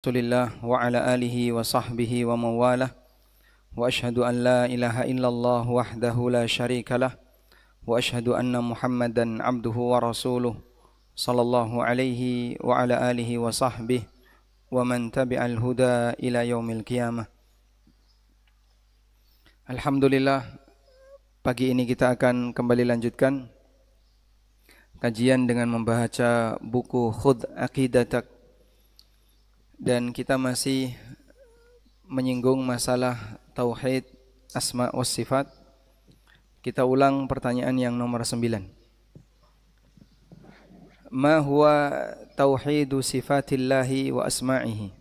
Rasulillah wa ala alihi wa sahbihi wa mawalah wa ashhadu an la ilaha illallah wahdahu la syarikalah wa ashhadu anna Muhammadan abduhu wa rasuluh sallallahu alaihi wa ala alihi wa sahbihi wa man tabi'al huda ila yaumil qiyamah. Alhamdulillah, pagi ini kita akan kembali lanjutkan kajian dengan membaca buku Khudh Aqidatak, dan kita masih menyinggung masalah tauhid asma wa sifat. Kita ulang pertanyaan yang nomor 9. Ma huwa tauhidu sifatillahi wa asma'ihi?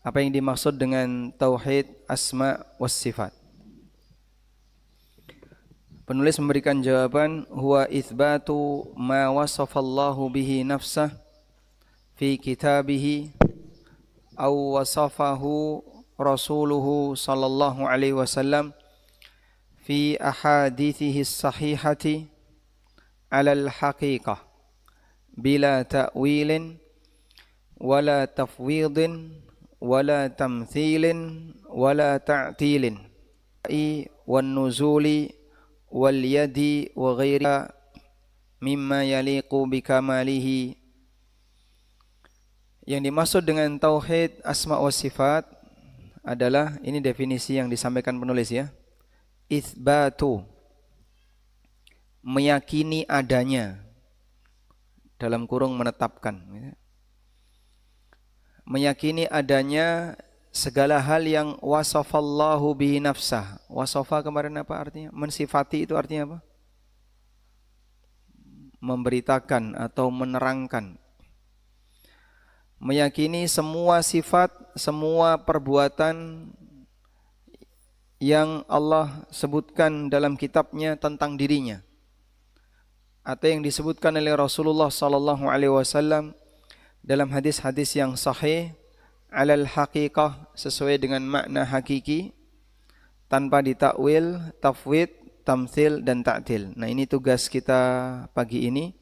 Apa yang dimaksud dengan tauhid asma wa sifat? Penulis memberikan jawaban, huwa itsbatu ma wasafallahu bihi nafsah fi kitabihi aw wasafahu rasuluhu sallallahu alaihi wasallam fi ahadithihi sahihati ala al-haqiqah bila ta'wilin wala tafwidin wala tamthilin wala ta'tilin wan nuzuli wal yadi wa ghairiha mimma yaliqu bikamalihi. Yang dimaksud dengan tauhid asma wa sifat adalah, ini definisi yang disampaikan penulis ya, itsbatu, meyakini adanya, dalam kurung menetapkan, meyakini adanya segala hal yang wasafallahu bihi nafsah. Wasafa kemarin apa artinya? Mensifati, itu artinya apa? Memberitakan atau menerangkan. Meyakini semua sifat, semua perbuatan yang Allah sebutkan dalam kitabnya tentang dirinya, atau yang disebutkan oleh Rasulullah sallallahu alaihi wasallam dalam hadis-hadis yang sahih, alal haqiqah, sesuai dengan makna hakiki, tanpa ditakwil, tafwid, tamthil dan ta'til. Nah, ini tugas kita pagi ini,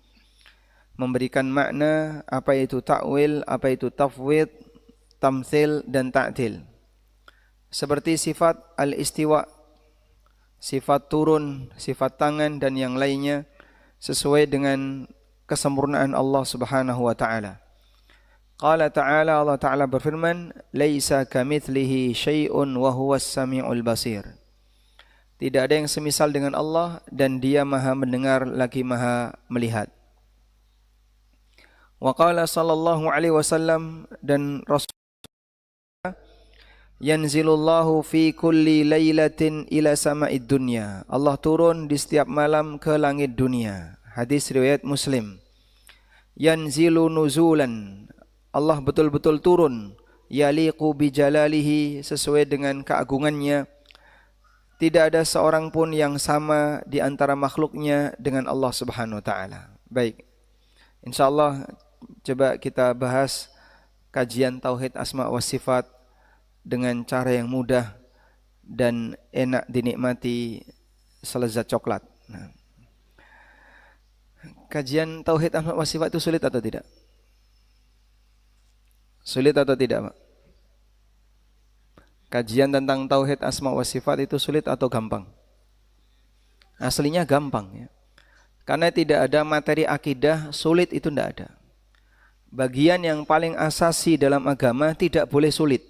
memberikan makna apa itu takwil, apa itu tafwid, tamthil dan ta'til. Seperti sifat al-istiwa, sifat turun, sifat tangan dan yang lainnya sesuai dengan kesempurnaan Allah Subhanahu wa taala. Qala ta'ala, Allah taala berfirman, laisa kamitslihi syai'un wa huwas samiul basir. Tidak ada yang semisal dengan Allah dan Dia Maha mendengar lagi Maha melihat. Wa qala sallallahu alaihi wasallam, dan Rasul, yanzilullahu fi kulli lailatin ila sama'id dunya. Allah turun di setiap malam ke langit dunia. Hadis riwayat Muslim. Yanzilu nuzulan, Allah betul-betul turun, yaliqu bi jalalihi, sesuai dengan keagungannya. Tidak ada seorang pun yang sama di antara makhluknya dengan Allah Subhanahu wa taala. Baik. Insyaallah coba kita bahas kajian tauhid asma wa sifat dengan cara yang mudah dan enak dinikmati selezat coklat. Nah, kajian tauhid asma wa sifat itu sulit atau tidak? Sulit atau tidak, Pak? Kajian tentang tauhid asma wa sifat itu sulit atau gampang? Aslinya gampang ya. Karena tidak ada materi akidah, sulit itu tidak ada. Bagian yang paling asasi dalam agama tidak boleh sulit.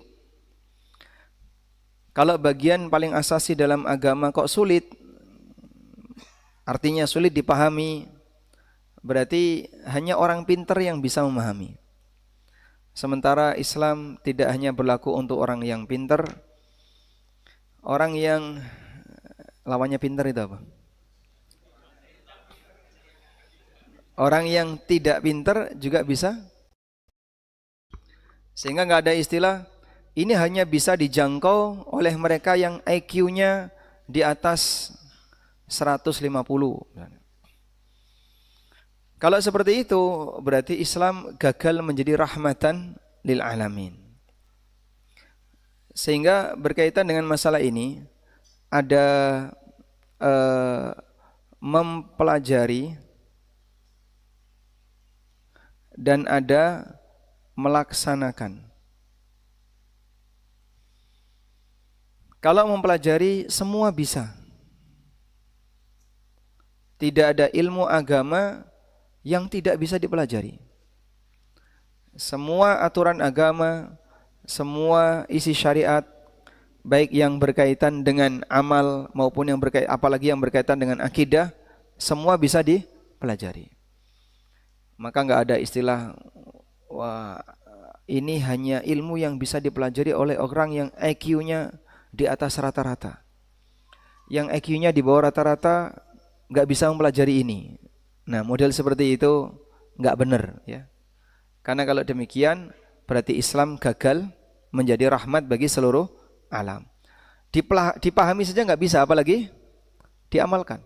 Kalau bagian paling asasi dalam agama kok sulit, artinya sulit dipahami, berarti hanya orang pintar yang bisa memahami. Sementara Islam tidak hanya berlaku untuk orang yang pintar. Orang yang lawannya pintar itu apa? Orang yang tidak pintar juga bisa. Sehingga nggak ada istilah ini hanya bisa dijangkau oleh mereka yang IQ-nya di atas 150. Kalau seperti itu, berarti Islam gagal menjadi rahmatan lil alamin. Sehingga berkaitan dengan masalah ini, ada mempelajari dan ada melaksanakan. Kalau mempelajari semua bisa. Tidak ada ilmu agama yang tidak bisa dipelajari. Semua aturan agama, semua isi syariat, baik yang berkaitan dengan amal maupun yang berkaitan, apalagi yang berkaitan dengan akidah, semua bisa dipelajari. Maka nggak ada istilah, wah ini hanya ilmu yang bisa dipelajari oleh orang yang IQ-nya di atas rata-rata. Yang IQ-nya di bawah rata-rata nggak bisa mempelajari ini. Nah, model seperti itu nggak benar, ya. Karena kalau demikian berarti Islam gagal menjadi rahmat bagi seluruh alam. Dipahami saja nggak bisa, apalagi diamalkan.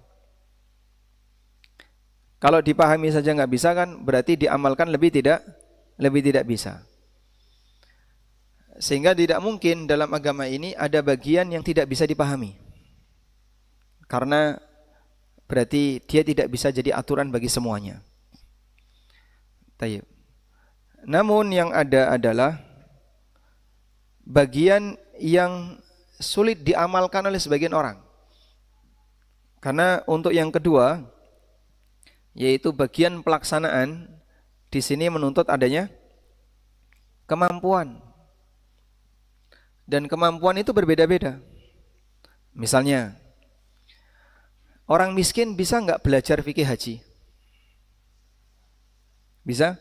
Kalau dipahami saja nggak bisa kan berarti diamalkan lebih tidak bisa. Sehingga tidak mungkin dalam agama ini ada bagian yang tidak bisa dipahami. Karena berarti dia tidak bisa jadi aturan bagi semuanya. Tayyib. Namun yang ada adalah bagian yang sulit diamalkan oleh sebagian orang. Karena untuk yang kedua, yaitu bagian pelaksanaan, di sini menuntut adanya kemampuan. Dan kemampuan itu berbeda-beda. Misalnya, orang miskin bisa nggak belajar fikih haji? Bisa?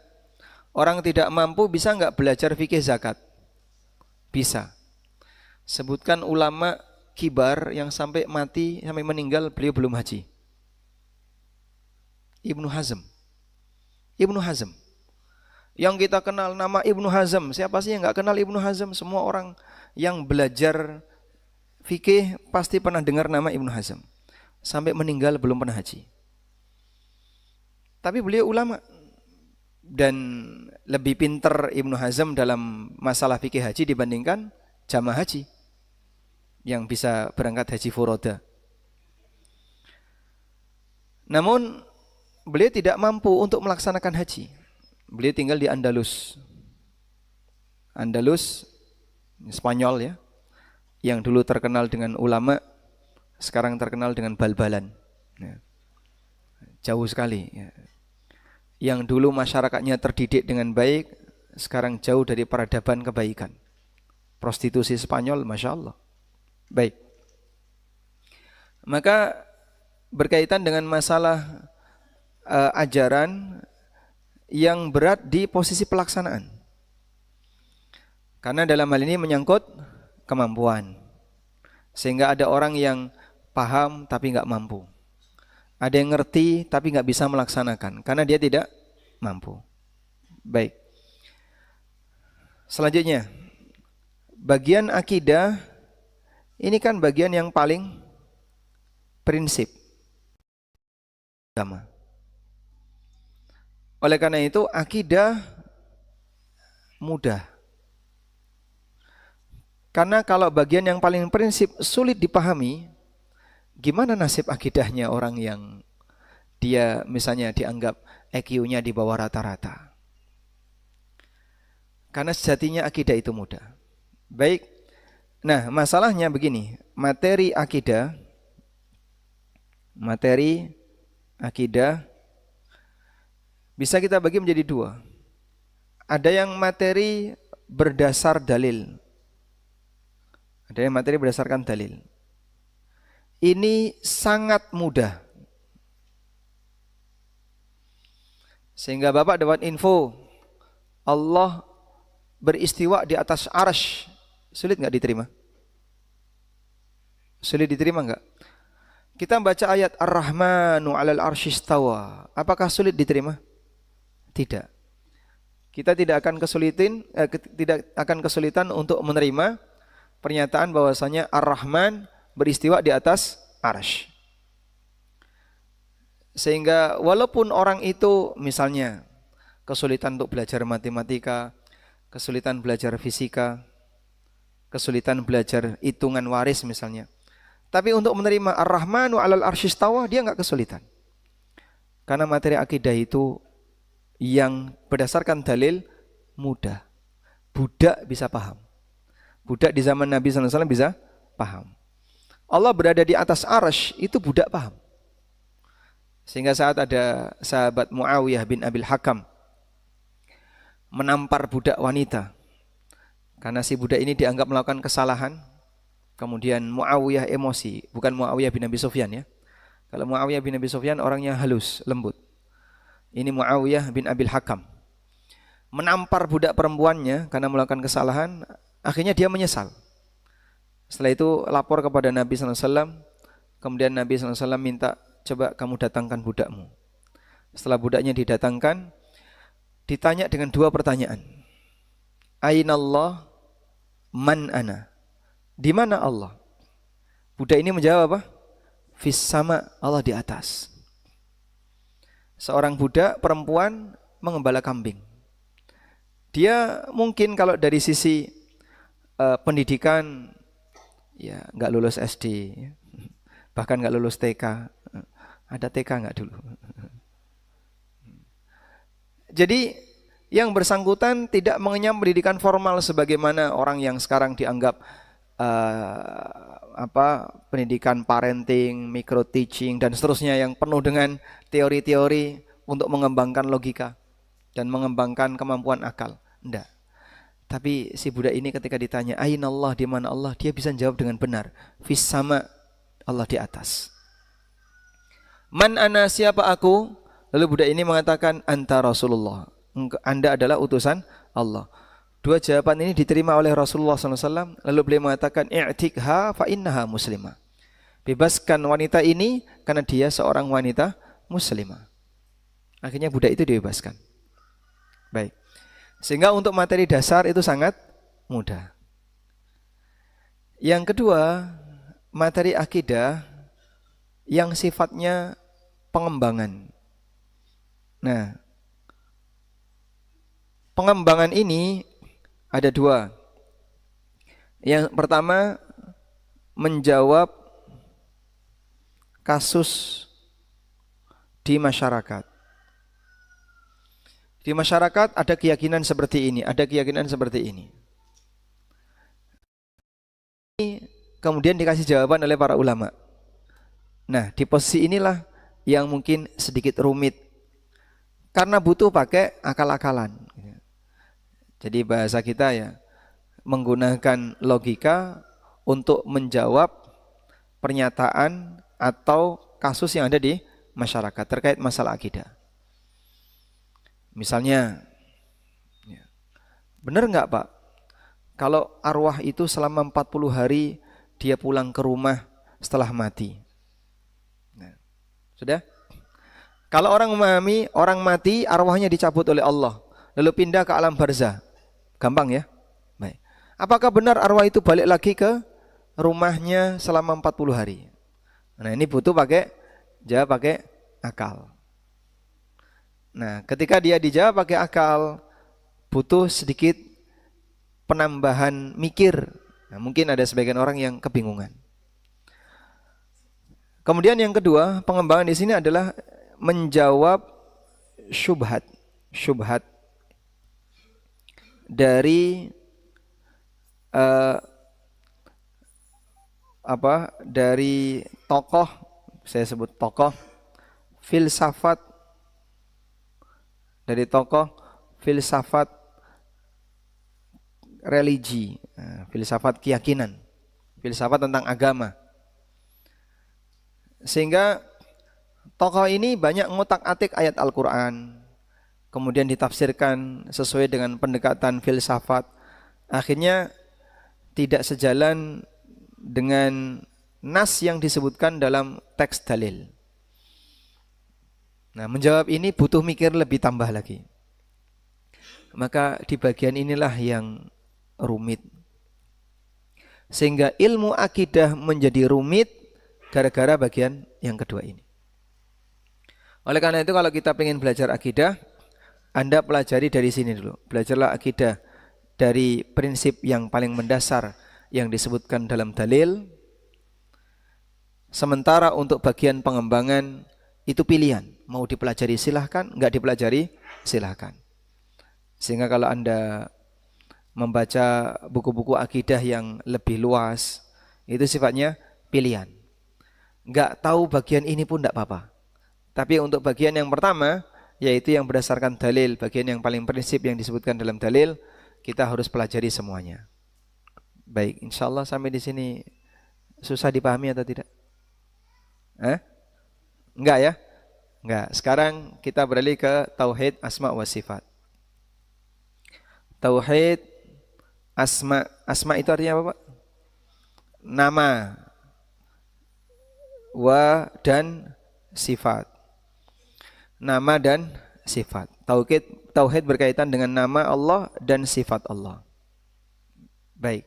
Orang tidak mampu bisa nggak belajar fikih zakat? Bisa. Sebutkan ulama kibar yang sampai mati, sampai meninggal beliau belum haji. Ibnu Hazm. Ibnu Hazm. Yang kita kenal nama Ibnu Hazm, siapa sih yang nggak kenal Ibnu Hazm? Semua orang yang belajar fikih pasti pernah dengar nama Ibnu Hazm. Sampai meninggal belum pernah haji. Tapi beliau ulama. Dan lebih pintar Ibnu Hazm dalam masalah fikih haji dibandingkan jamaah haji yang bisa berangkat haji furoda. Namun beliau tidak mampu untuk melaksanakan haji. Beliau tinggal di Andalus. Andalus, Spanyol ya, yang dulu terkenal dengan ulama, sekarang terkenal dengan bal-balan. Ya. Jauh sekali. Ya. Yang dulu masyarakatnya terdidik dengan baik, sekarang jauh dari peradaban kebaikan. Prostitusi Spanyol, Masya Allah. Baik. Maka berkaitan dengan masalah ajaran yang berat di posisi pelaksanaan. Karena dalam hal ini menyangkut kemampuan. Sehingga ada orang yang paham tapi nggak mampu. Ada yang ngerti tapi nggak bisa melaksanakan karena dia tidak mampu. Baik. Selanjutnya, bagian akidah ini kan bagian yang paling prinsip agama. Oleh karena itu akidah mudah. Karena kalau bagian yang paling prinsip sulit dipahami, gimana nasib akidahnya orang yang dia misalnya dianggap IQ-nya di bawah rata-rata? Karena sejatinya akidah itu mudah. Baik. Nah, masalahnya begini, materi akidah bisa kita bagi menjadi dua. Ada yang materi berdasar dalil. Ada yang materi berdasarkan dalil. Ini sangat mudah. Sehingga Bapak dapat info Allah beristiwa di atas arsy. Sulit nggak diterima? Sulit diterima nggak? Kita baca ayat Ar-Rahmanu 'alal arsy istawa. Apakah sulit diterima? Tidak. Kita tidak akan kesulitan untuk menerima pernyataan bahwasanya Ar-Rahman beristiwa di atas arsy. Sehingga walaupun orang itu misalnya kesulitan untuk belajar matematika, kesulitan belajar fisika, kesulitan belajar hitungan waris misalnya, tapi untuk menerima Ar-Rahmanu 'alal arsy istawa dia enggak kesulitan. Karena materi akidah itu yang berdasarkan dalil mudah. Budak bisa paham. Budak di zaman Nabi SAW bisa paham. Allah berada di atas arsy itu budak paham. Sehingga saat ada sahabat Muawiyah bin Abil Hakam menampar budak wanita karena si budak ini dianggap melakukan kesalahan, kemudian Muawiyah emosi, bukan Muawiyah bin Abi Sufyan ya. Kalau Muawiyah bin Abi Sufyan orangnya halus, lembut. Ini Muawiyah bin Abil Hakam menampar budak perempuannya karena melakukan kesalahan, akhirnya dia menyesal. Setelah itu lapor kepada Nabi SAW, kemudian Nabi SAW minta, coba kamu datangkan budakmu. Setelah budaknya didatangkan, ditanya dengan dua pertanyaan. Ainallah, man ana? Di mana Allah? Budak ini menjawab apa? Fis sama, Allah di atas. Seorang budak perempuan mengembala kambing. Dia mungkin kalau dari sisi pendidikan ya nggak lulus SD, bahkan nggak lulus TK. Ada TK nggak dulu? Jadi yang bersangkutan tidak mengenyam pendidikan formal sebagaimana orang yang sekarang dianggap pendidikan parenting, micro teaching dan seterusnya yang penuh dengan teori-teori untuk mengembangkan logika dan mengembangkan kemampuan akal. Enggak. Tapi si budak ini ketika ditanya aina Allah, di mana Allah, dia bisa jawab dengan benar. Fis sama, Allah di atas. Man ana, siapa aku? Lalu budak ini mengatakan anta Rasulullah, Anda adalah utusan Allah. Dua jawaban ini diterima oleh Rasulullah SAW. Lalu beliau mengatakan i'tikha fa innaha muslimah. Bebaskan wanita ini karena dia seorang wanita muslimah. Akhirnya budak itu dibebaskan. Baik. Sehingga untuk materi dasar itu sangat mudah. Yang kedua, materi akidah yang sifatnya pengembangan. Nah, pengembangan ini ada dua. Yang pertama, menjawab kasus di masyarakat. Di masyarakat ada keyakinan seperti ini, ada keyakinan seperti ini. Kemudian dikasih jawaban oleh para ulama. Nah, di posisi inilah yang mungkin sedikit rumit. Karena butuh pakai akal-akalan. Jadi bahasa kita ya, menggunakan logika untuk menjawab pernyataan atau kasus yang ada di masyarakat terkait masalah akidah. Misalnya, benar nggak Pak, kalau arwah itu selama 40 hari dia pulang ke rumah setelah mati? Nah, sudah? Kalau orang memahami orang mati arwahnya dicabut oleh Allah lalu pindah ke alam barzah, gampang ya? Baik. Apakah benar arwah itu balik lagi ke rumahnya selama 40 hari? Nah, ini butuh jawab pakai akal. Nah, ketika dia dijawab pakai akal, butuh sedikit penambahan mikir. Nah, mungkin ada sebagian orang yang kebingungan. Kemudian yang kedua, pengembangan di sini adalah menjawab syubhat dari dari tokoh, saya sebut tokoh filsafat, dari tokoh filsafat religi, filsafat keyakinan, filsafat tentang agama. Sehingga tokoh ini banyak ngotak-atik ayat Al-Quran, kemudian ditafsirkan sesuai dengan pendekatan filsafat. Akhirnya tidak sejalan dengan nas yang disebutkan dalam teks dalil. Nah, menjawab ini butuh mikir lebih tambah lagi. Maka di bagian inilah yang rumit. Sehingga ilmu akidah menjadi rumit gara-gara bagian yang kedua ini. Oleh karena itu kalau kita ingin belajar akidah, Anda pelajari dari sini dulu. Belajarlah akidah dari prinsip yang paling mendasar yang disebutkan dalam dalil. Sementara untuk bagian pengembangan itu pilihan. Mau dipelajari silahkan, enggak dipelajari silahkan. Sehingga kalau Anda membaca buku-buku akidah yang lebih luas, Itu sifatnya pilihan. Enggak tahu bagian ini pun enggak apa-apa. Tapi untuk bagian yang pertama, yaitu yang berdasarkan dalil, bagian yang paling prinsip yang disebutkan dalam dalil, kita harus pelajari semuanya. Baik, insyaallah sampai di sini susah dipahami atau tidak? Enggak ya? Enggak. Sekarang kita beralih ke tauhid asma wa sifat. Tauhid asma. Asma itu artinya apa, Pak? Nama wa dan sifat. Nama dan sifat. Tauhid berkaitan dengan nama Allah dan sifat Allah. Baik.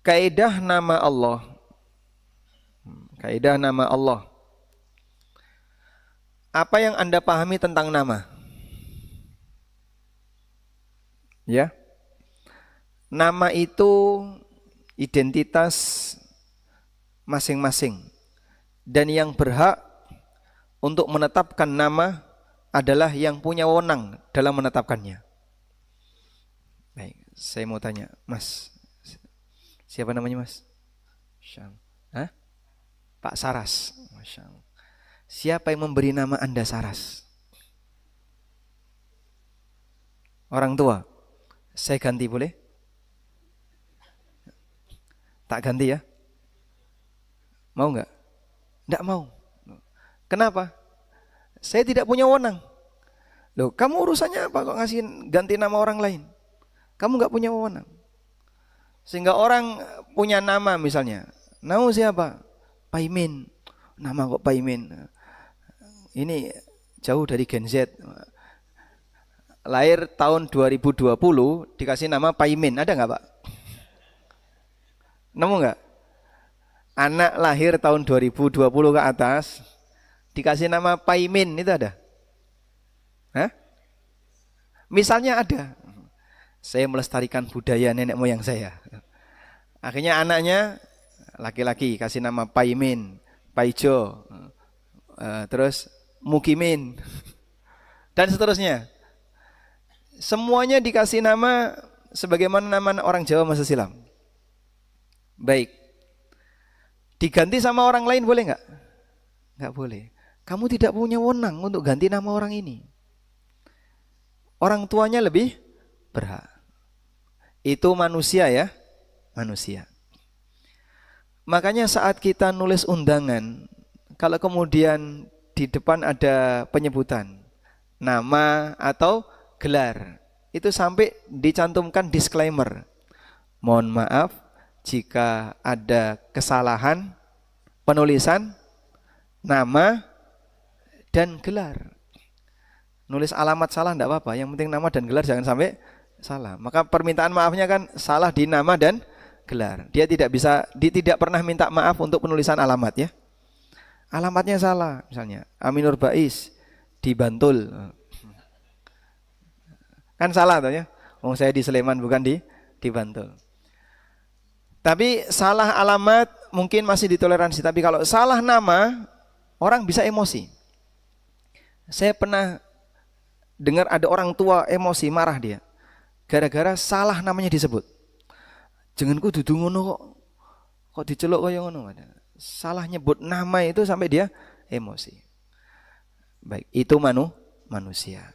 Kaidah nama Allah. Kaidah nama Allah. Apa yang Anda pahami tentang nama? Ya. Nama itu identitas masing-masing. Dan yang berhak untuk menetapkan nama adalah yang punya wewenang dalam menetapkannya. Baik, saya mau tanya, Mas. Siapa namanya, Mas? Hah? Pak Saras. Masya Allah. Siapa yang memberi nama Anda Saras? Orang tua. Saya ganti boleh? Tak ganti ya? Mau nggak? Nggak mau. Kenapa? Saya tidak punya wewenang. Loh, kamu urusannya apa kok ngasih ganti nama orang lain? Kamu nggak punya wewenang. Sehingga orang punya nama misalnya, nama siapa? Paimin. Nama kok Paimin? Ini jauh dari Gen Z. Lahir tahun 2020 dikasih nama Paimin, ada nggak, Pak? Nemu nggak? Anak lahir tahun 2020 ke atas dikasih nama Paimin, itu ada? Hah? Misalnya ada. Saya melestarikan budaya nenek moyang saya. Akhirnya anaknya laki-laki kasih nama Paimin, Paijo, terus Mukimin, dan seterusnya. Semuanya dikasih nama sebagaimana nama orang Jawa masa silam. Baik. Diganti sama orang lain boleh nggak? Nggak boleh. Kamu tidak punya wewenang untuk ganti nama orang ini. Orang tuanya lebih berhak. Itu manusia ya, manusia. Makanya saat kita nulis undangan, kalau kemudian di depan ada penyebutan nama atau gelar, itu sampai dicantumkan disclaimer. Mohon maaf jika ada kesalahan penulisan nama dan gelar. Nulis alamat salah enggak apa-apa, yang penting nama dan gelar jangan sampai salah. Maka permintaan maafnya kan salah di nama dan gelar. Dia tidak pernah minta maaf untuk penulisan alamat ya. Alamatnya salah, misalnya Aminur Bais di Bantul. Kan salah toh ya. Oh, saya di Sleman bukan di Bantul. Tapi salah alamat mungkin masih ditoleransi, tapi kalau salah nama orang bisa emosi. Saya pernah dengar ada orang tua emosi, marah dia. Gara-gara salah namanya disebut. Janganku dudu ngono kok diceluk kaya ngono. Salah nyebut nama itu sampai dia emosi. Baik, itu manusia.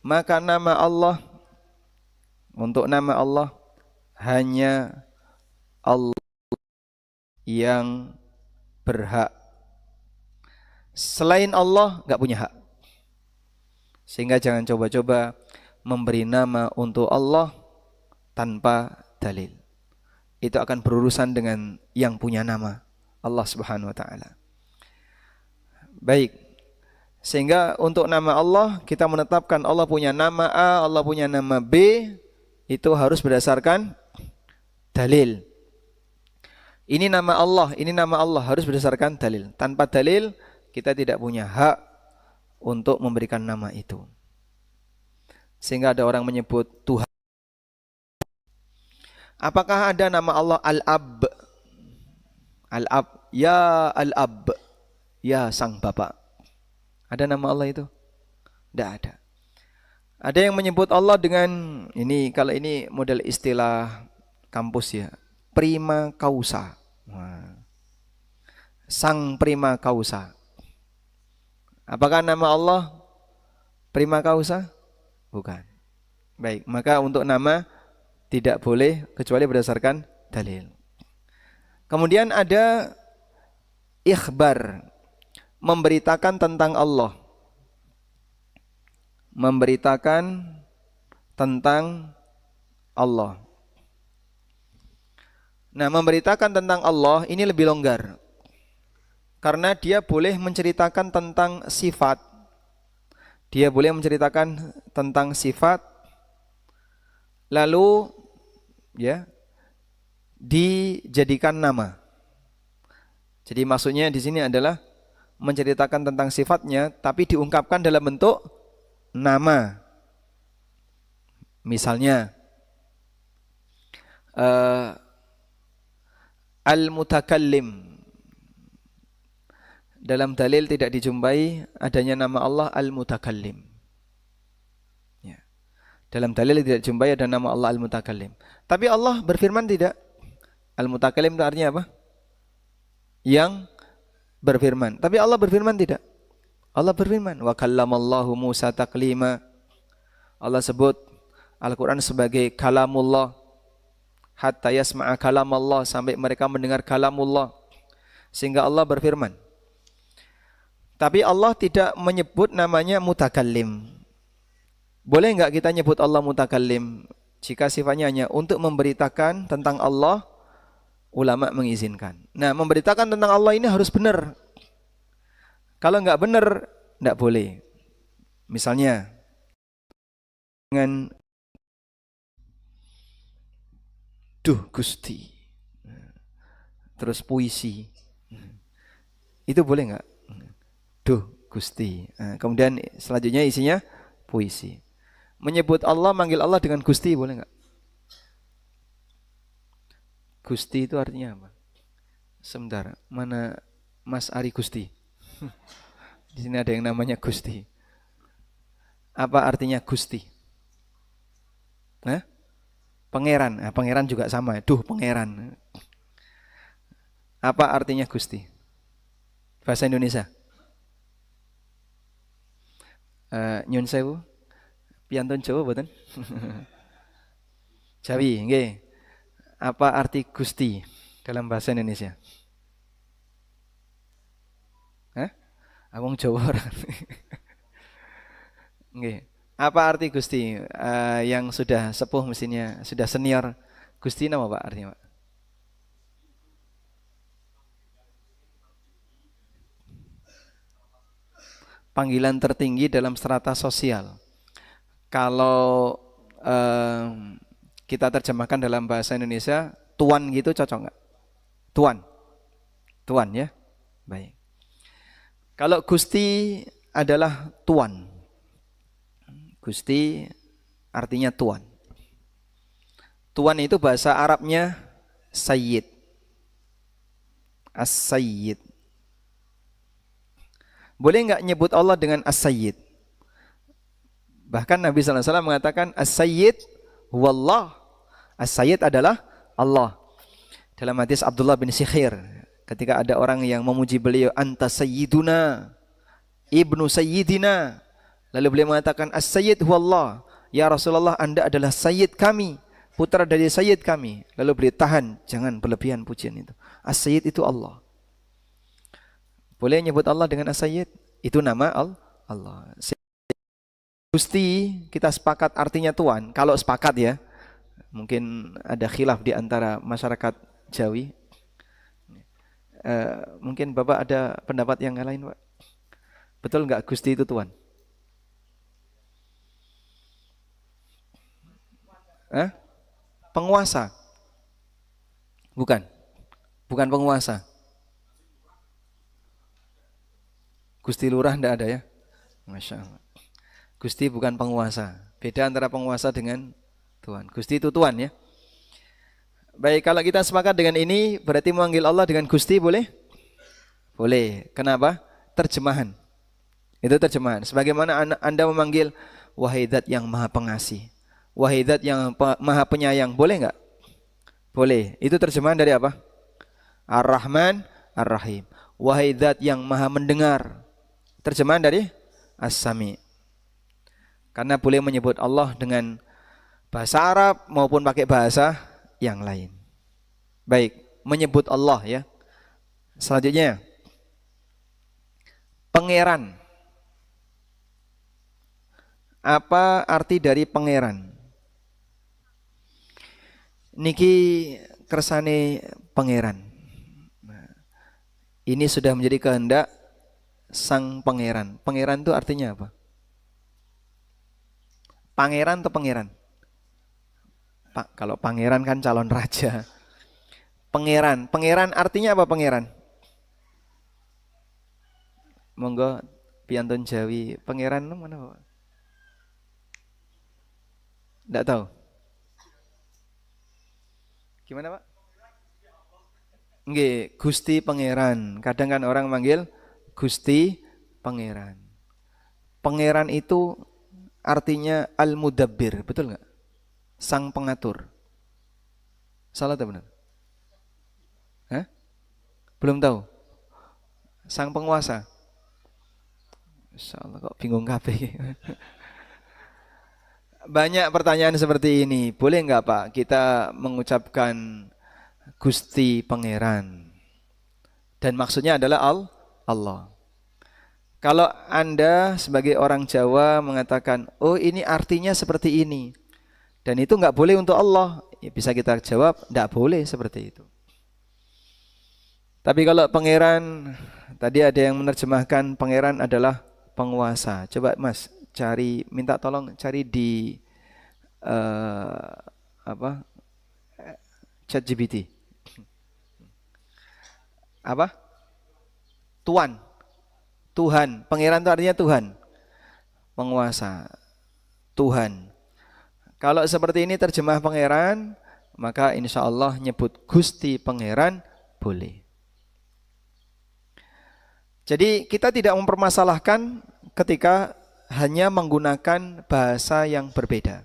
Maka nama Allah, untuk nama Allah hanya Allah yang berhak. Selain Allah enggak punya hak. Sehingga jangan coba-coba memberi nama untuk Allah tanpa dalil. Itu akan berurusan dengan yang punya nama, Allah Subhanahu wa taala. Baik. Sehingga untuk nama Allah kita menetapkan Allah punya nama A, Allah punya nama B, itu harus berdasarkan dalil. Ini nama Allah harus berdasarkan dalil. Tanpa dalil kita tidak punya hak untuk memberikan nama itu. Sehingga ada orang menyebut Tuhan. Apakah ada nama Allah Al-Ab? Al-Ab, ya Al-Ab, ya Sang Bapak. Ada nama Allah itu? Tidak ada. Ada yang menyebut Allah dengan ini, kalau ini model istilah kampus ya, prima causa. Sang prima causa. Apakah nama Allah prima causa? Bukan. Baik, maka untuk nama tidak boleh kecuali berdasarkan dalil. Kemudian ada ikhbar, memberitakan tentang Allah. Memberitakan tentang Allah. Nah, memberitakan tentang Allah ini lebih longgar. Karena dia boleh menceritakan tentang sifat. Dia boleh menceritakan tentang sifat. Lalu ya dijadikan nama. Jadi maksudnya di sini adalah menceritakan tentang sifatnya tapi diungkapkan dalam bentuk nama. Misalnya Al-Mutakallim. Dalam dalil tidak dijumpai adanya nama Allah Al-Mutakallim. Dalam dalil tidak jumpai ada nama Allah Al-Mutakallim. Tapi Allah berfirman tidak. Al-Mutakallim itu artinya apa? Yang berfirman. Tapi Allah berfirman tidak. Allah berfirman. Wa kallamallahu Musa taklima. Allah sebut Al-Quran sebagai kalamullah. Hatta yasma'a kalamallah. Sampai mereka mendengar kalamullah. Sehingga Allah berfirman. Tapi Allah tidak menyebut namanya mutakallim. Boleh enggak kita nyebut Allah mutakallim jika sifatnya hanya untuk memberitakan tentang Allah? Ulama mengizinkan. Nah, memberitakan tentang Allah ini harus benar. Kalau enggak benar, enggak boleh. Misalnya dengan duh Gusti, terus puisi, itu boleh enggak? Duh Gusti. Nah, kemudian selanjutnya isinya puisi. Menyebut Allah, manggil Allah dengan Gusti boleh enggak? Gusti itu artinya apa? Sebentar, mana Mas Ari Gusti? Di sini ada yang namanya Gusti. Apa artinya Gusti? Nah, pangeran. Nah, pangeran juga sama. Duh, pangeran. Apa artinya Gusti? Bahasa Indonesia. Nyun sewu. Piantun Jawa boten? Jawi, nggih. Apa arti Gusti dalam bahasa Indonesia? Hah? Wong Jawa ora. Nggih. Apa arti Gusti? Yang sudah sepuh mestinya, sudah senior. Gusti nama Pak artinya, Pak? Panggilan tertinggi dalam strata sosial. Kalau kita terjemahkan dalam bahasa Indonesia, tuan gitu cocok nggak? Tuan, tuan ya, baik. Kalau Gusti adalah tuan, Gusti artinya tuan. Tuan itu bahasa Arabnya Sayyid, As-Sayyid. Boleh nggak nyebut Allah dengan As-Sayyid? Bahkan Nabi SAW mengatakan As-Sayyid huwallah. As-Sayyid adalah Allah. Dalam hadis Abdullah bin Sikhir, ketika ada orang yang memuji beliau, anta sayyiduna, ibnu sayyidina. Lalu beliau mengatakan As-Sayyid huwallah. Ya Rasulullah, Anda adalah sayyid kami, putra dari sayyid kami. Lalu beliau tahan, jangan berlebihan pujian itu. As-Sayyid itu Allah. Boleh nyebut Allah dengan As-Sayyid? Itu nama Allah. Gusti kita sepakat artinya tuan. Kalau sepakat ya, mungkin ada khilaf di antara masyarakat Jawi. Mungkin Bapak ada pendapat yang lain, Pak? Betul nggak Gusti itu tuan? Penguasa? Bukan. Bukan penguasa. Gusti Lurah enggak ada ya? Masya Allah. Gusti bukan penguasa. Beda antara penguasa dengan Tuhan. Gusti itu Tuhan ya. Baik, kalau kita sepakat dengan ini, berarti memanggil Allah dengan Gusti boleh? Boleh. Kenapa? Terjemahan. Itu terjemahan. Sebagaimana Anda memanggil wahai zat yang maha pengasih, wahai zat yang maha penyayang, boleh enggak? Boleh. Itu terjemahan dari apa? Ar-Rahman, Ar-Rahim. Wahai zat yang maha mendengar. Terjemahan dari As-Sami. Karena boleh menyebut Allah dengan bahasa Arab maupun pakai bahasa yang lain. Baik, menyebut Allah ya. Selanjutnya, pangeran. Apa arti dari pangeran? Niki kersane pangeran. Ini sudah menjadi kehendak sang pangeran. Pangeran itu artinya apa? Pangeran atau pangeran? Pak, kalau pangeran kan calon raja. Pangeran, pangeran artinya apa pangeran? Monggo piantun Jawi, pangeran mana Pak? Enggak tahu. Gimana Pak? Nggih, Gusti Pangeran. Kadang kan orang manggil Gusti Pangeran. Pangeran itu artinya Al-Mudabbir, betul nggak? Sang pengatur. Salah atau benar? Hah? Belum tahu. Sang penguasa. Insya Allah kok bingung kabeh. Banyak pertanyaan seperti ini. Boleh nggak Pak kita mengucapkan Gusti Pangeran? Dan maksudnya adalah Allah. Kalau Anda sebagai orang Jawa mengatakan, oh ini artinya seperti ini. Dan itu nggak boleh untuk Allah. Ya, bisa kita jawab, nggak boleh seperti itu. Tapi kalau pangeran, tadi ada yang menerjemahkan pangeran adalah penguasa. Coba Mas cari, minta tolong cari di ChatGPT. Apa? Tuan. Tuhan. Pangeran itu artinya Tuhan. Penguasa. Tuhan. Kalau seperti ini terjemah pangeran, maka insya Allah nyebut Gusti Pangeran boleh. Jadi kita tidak mempermasalahkan ketika hanya menggunakan bahasa yang berbeda.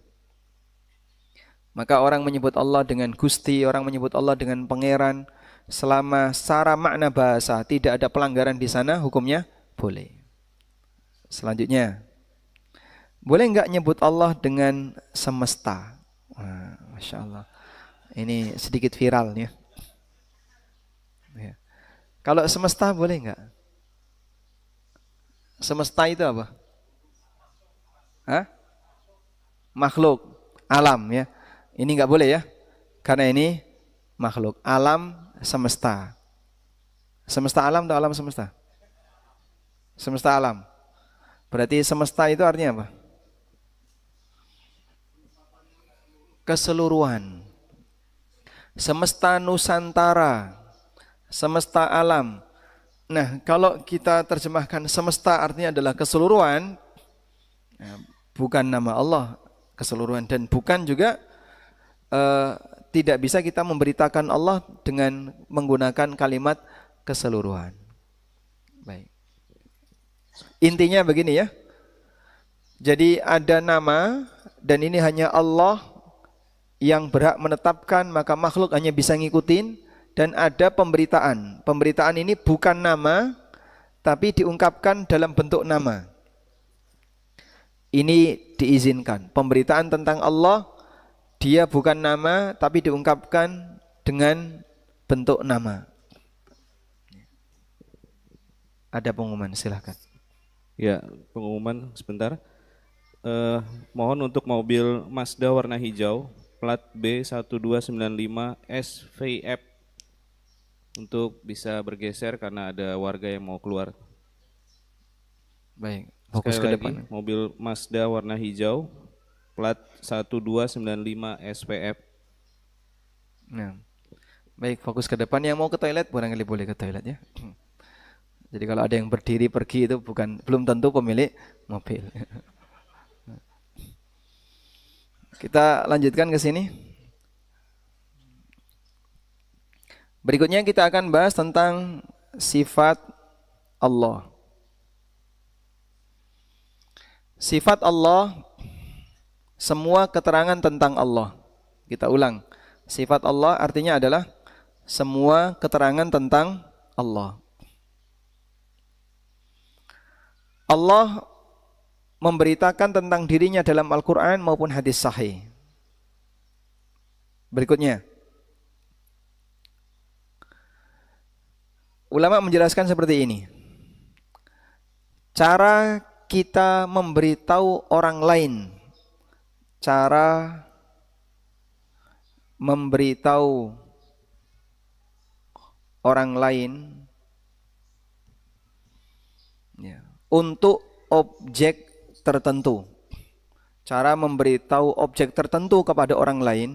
Maka orang menyebut Allah dengan Gusti, orang menyebut Allah dengan Pangeran, selama secara makna bahasa tidak ada pelanggaran di sana, hukumnya boleh. Selanjutnya, boleh nggak nyebut Allah dengan semesta? Wah, Masya Allah. Ini sedikit viral ya. Kalau semesta boleh nggak? Semesta itu apa? Hah? Makhluk, alam ya. Ini nggak boleh ya, karena ini makhluk, alam semesta. Semesta alam atau alam semesta? Semesta alam. Berarti semesta itu artinya apa? Keseluruhan. Semesta Nusantara, semesta alam. Nah, kalau kita terjemahkan semesta artinya adalah keseluruhan, bukan nama Allah keseluruhan, dan bukan juga tidak bisa kita memberitakan Allah dengan menggunakan kalimat keseluruhan. Baik. Intinya begini ya. Jadi ada nama dan ini hanya Allah yang berhak menetapkan, maka makhluk hanya bisa ngikutin. Dan ada pemberitaan. Pemberitaan ini bukan nama, tapi diungkapkan dalam bentuk nama. Ini diizinkan. Pemberitaan tentang Allah, dia bukan nama, tapi diungkapkan dengan bentuk nama. Ada pengumuman, silahkan. Ya, pengumuman sebentar. Mohon untuk mobil Mazda warna hijau, plat B1295 SVF. Untuk bisa bergeser karena ada warga yang mau keluar. Baik, fokus ke depan. Mobil Mazda warna hijau, plat 1295 SPF. Nah, baik, fokus ke depan. Yang mau ke toilet barangkali boleh ke toilet ya. Jadi kalau ada yang berdiri pergi itu belum tentu pemilik mobil. Kita lanjutkan ke sini. Berikutnya kita akan bahas tentang sifat Allah. Sifat Allah, semua keterangan tentang Allah. Kita ulang. Sifat Allah artinya adalah semua keterangan tentang Allah. Allah memberitakan tentang dirinya dalam Al-Quran maupun hadis sahih. Berikutnya, ulama menjelaskan seperti ini. Cara kita memberitahu orang lain, cara memberitahu orang lain ya, untuk objek tertentu. Cara memberitahu objek tertentu kepada orang lain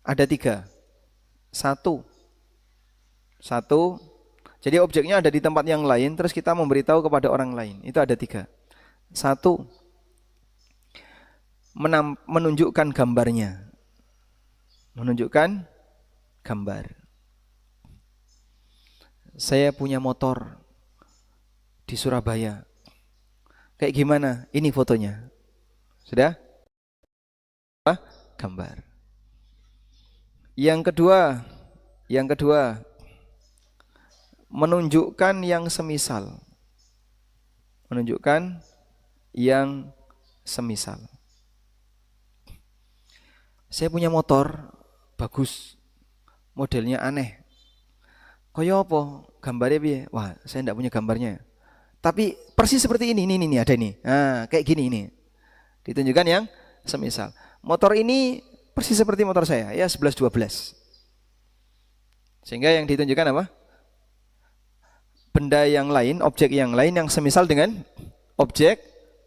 ada 3. Satu, jadi objeknya ada di tempat yang lain, terus kita memberitahu kepada orang lain. Itu ada 3. Satu, menunjukkan gambarnya. Menunjukkan gambar. Saya punya motor di Surabaya. Kayak gimana? Ini fotonya. Sudah? Gambar. Yang kedua, menunjukkan yang semisal. Menunjukkan yang semisal. Saya punya motor bagus, modelnya aneh. Kaya apa? Gambarnya piye? Wah, saya enggak punya gambarnya. Tapi persis seperti ini ada ini. Nah, kayak gini ini. Ditunjukkan yang semisal. Motor ini persis seperti motor saya, ya 11-12. Sehingga yang ditunjukkan apa? Benda yang lain, objek yang lain yang semisal dengan objek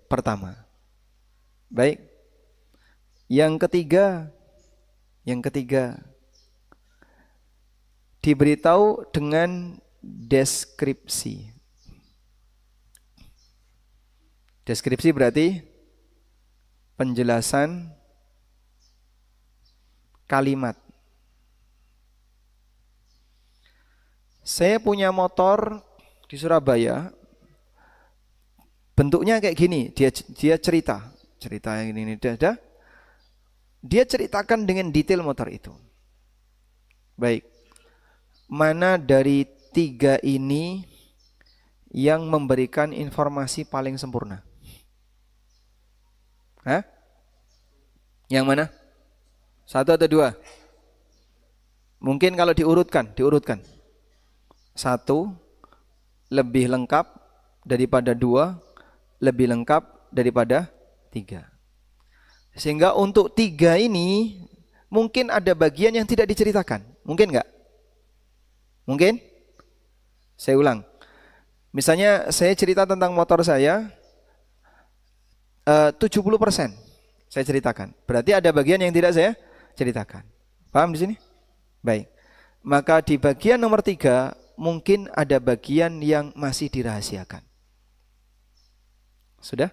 pertama. Baik. Yang ketiga, diberitahu dengan deskripsi. Deskripsi berarti penjelasan kalimat. Saya punya motor di Surabaya, bentuknya kayak gini. Dia cerita yang ini ada. Dia ceritakan dengan detail motor itu. Baik, mana dari 3 ini yang memberikan informasi paling sempurna? Hah? Yang mana? 1 atau 2? Mungkin kalau diurutkan. 1 lebih lengkap daripada 2, lebih lengkap daripada 3. Sehingga untuk 3 ini mungkin ada bagian yang tidak diceritakan. Mungkin enggak? Mungkin? Saya ulang. Misalnya saya cerita tentang motor saya, 70% saya ceritakan. Berarti ada bagian yang tidak saya ceritakan. Paham di sini? Baik. Maka di bagian nomor 3 mungkin ada bagian yang masih dirahasiakan. Sudah?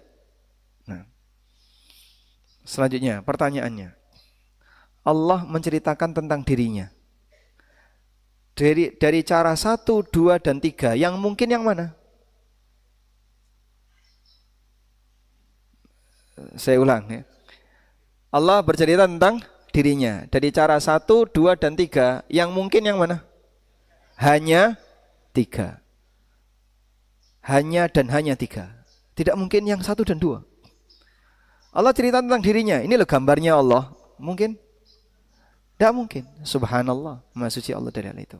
Nah. Selanjutnya pertanyaannya. Allah menceritakan tentang dirinya. Dari cara 1, 2, dan 3, yang mungkin yang mana? Saya ulang ya. Allah bercerita tentang dirinya. Dari cara 1, 2, dan 3, yang mungkin yang mana? Hanya 3. Hanya dan hanya 3. Tidak mungkin yang 1 dan 2. Allah cerita tentang dirinya. Ini loh gambarnya Allah. Mungkin? Tidak mungkin. Subhanallah. Maha suci Allah dari hal itu.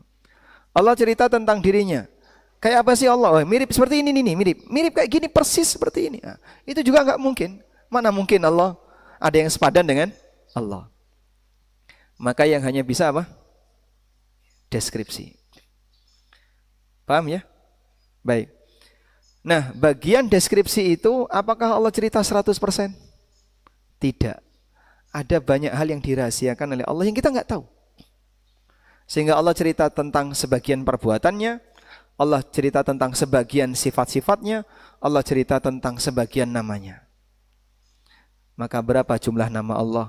Allah cerita tentang dirinya. Kayak apa sih Allah? Oh, mirip seperti ini mirip. Mirip kayak gini persis seperti ini. Nah, itu juga enggak mungkin. Mana mungkin Allah ada yang sepadan dengan Allah. Maka yang hanya bisa apa? Deskripsi. Paham ya? Baik. Nah, bagian deskripsi itu apakah Allah cerita 100%? Tidak. Ada banyak hal yang dirahasiakan oleh Allah yang kita enggak tahu. Sehingga Allah cerita tentang sebagian perbuatannya, Allah cerita tentang sebagian sifat-sifatnya, Allah cerita tentang sebagian namanya. Maka berapa jumlah nama Allah?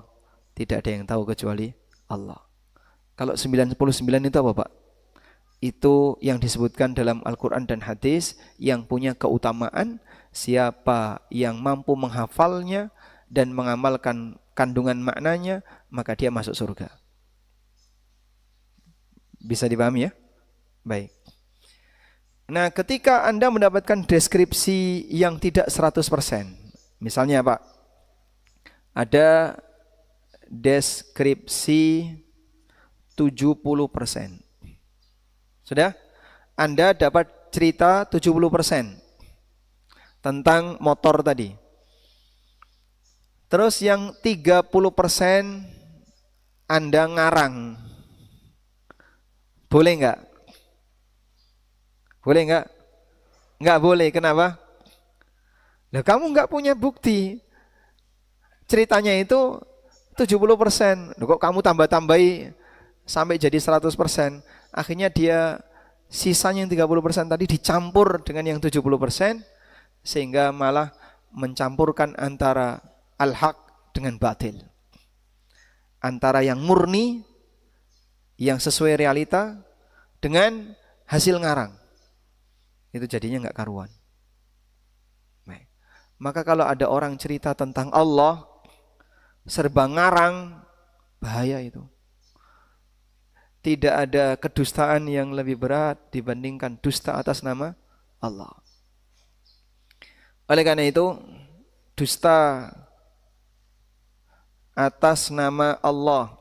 Tidak ada yang tahu kecuali Allah. Kalau 99 itu apa, Pak? Itu yang disebutkan dalam Al-Quran dan hadis yang punya keutamaan. Siapa yang mampu menghafalnya dan mengamalkan kandungan maknanya, maka dia masuk surga. Bisa dipahami ya? Baik. Nah, ketika Anda mendapatkan deskripsi yang tidak 100%, misalnya Pak, ada deskripsi 70%. Sudah? Anda dapat cerita 70% tentang motor tadi. Terus yang 30% Anda ngarang. Boleh enggak? Boleh enggak? Enggak boleh, kenapa? Lah kamu enggak punya bukti. Ceritanya itu 70%. Loh, kok kamu tambah-tambahi sampai jadi 100%? Akhirnya dia sisanya yang 30% tadi dicampur dengan yang 70%, sehingga malah mencampurkan antara al-haq dengan batil. Antara yang murni, yang sesuai realita, dengan hasil ngarang. Itu jadinya enggak karuan. Maka kalau ada orang cerita tentang Allah serba ngarang, bahaya itu. Tidak ada kedustaan yang lebih berat dibandingkan dusta atas nama Allah. Oleh karena itu, dusta atas nama Allah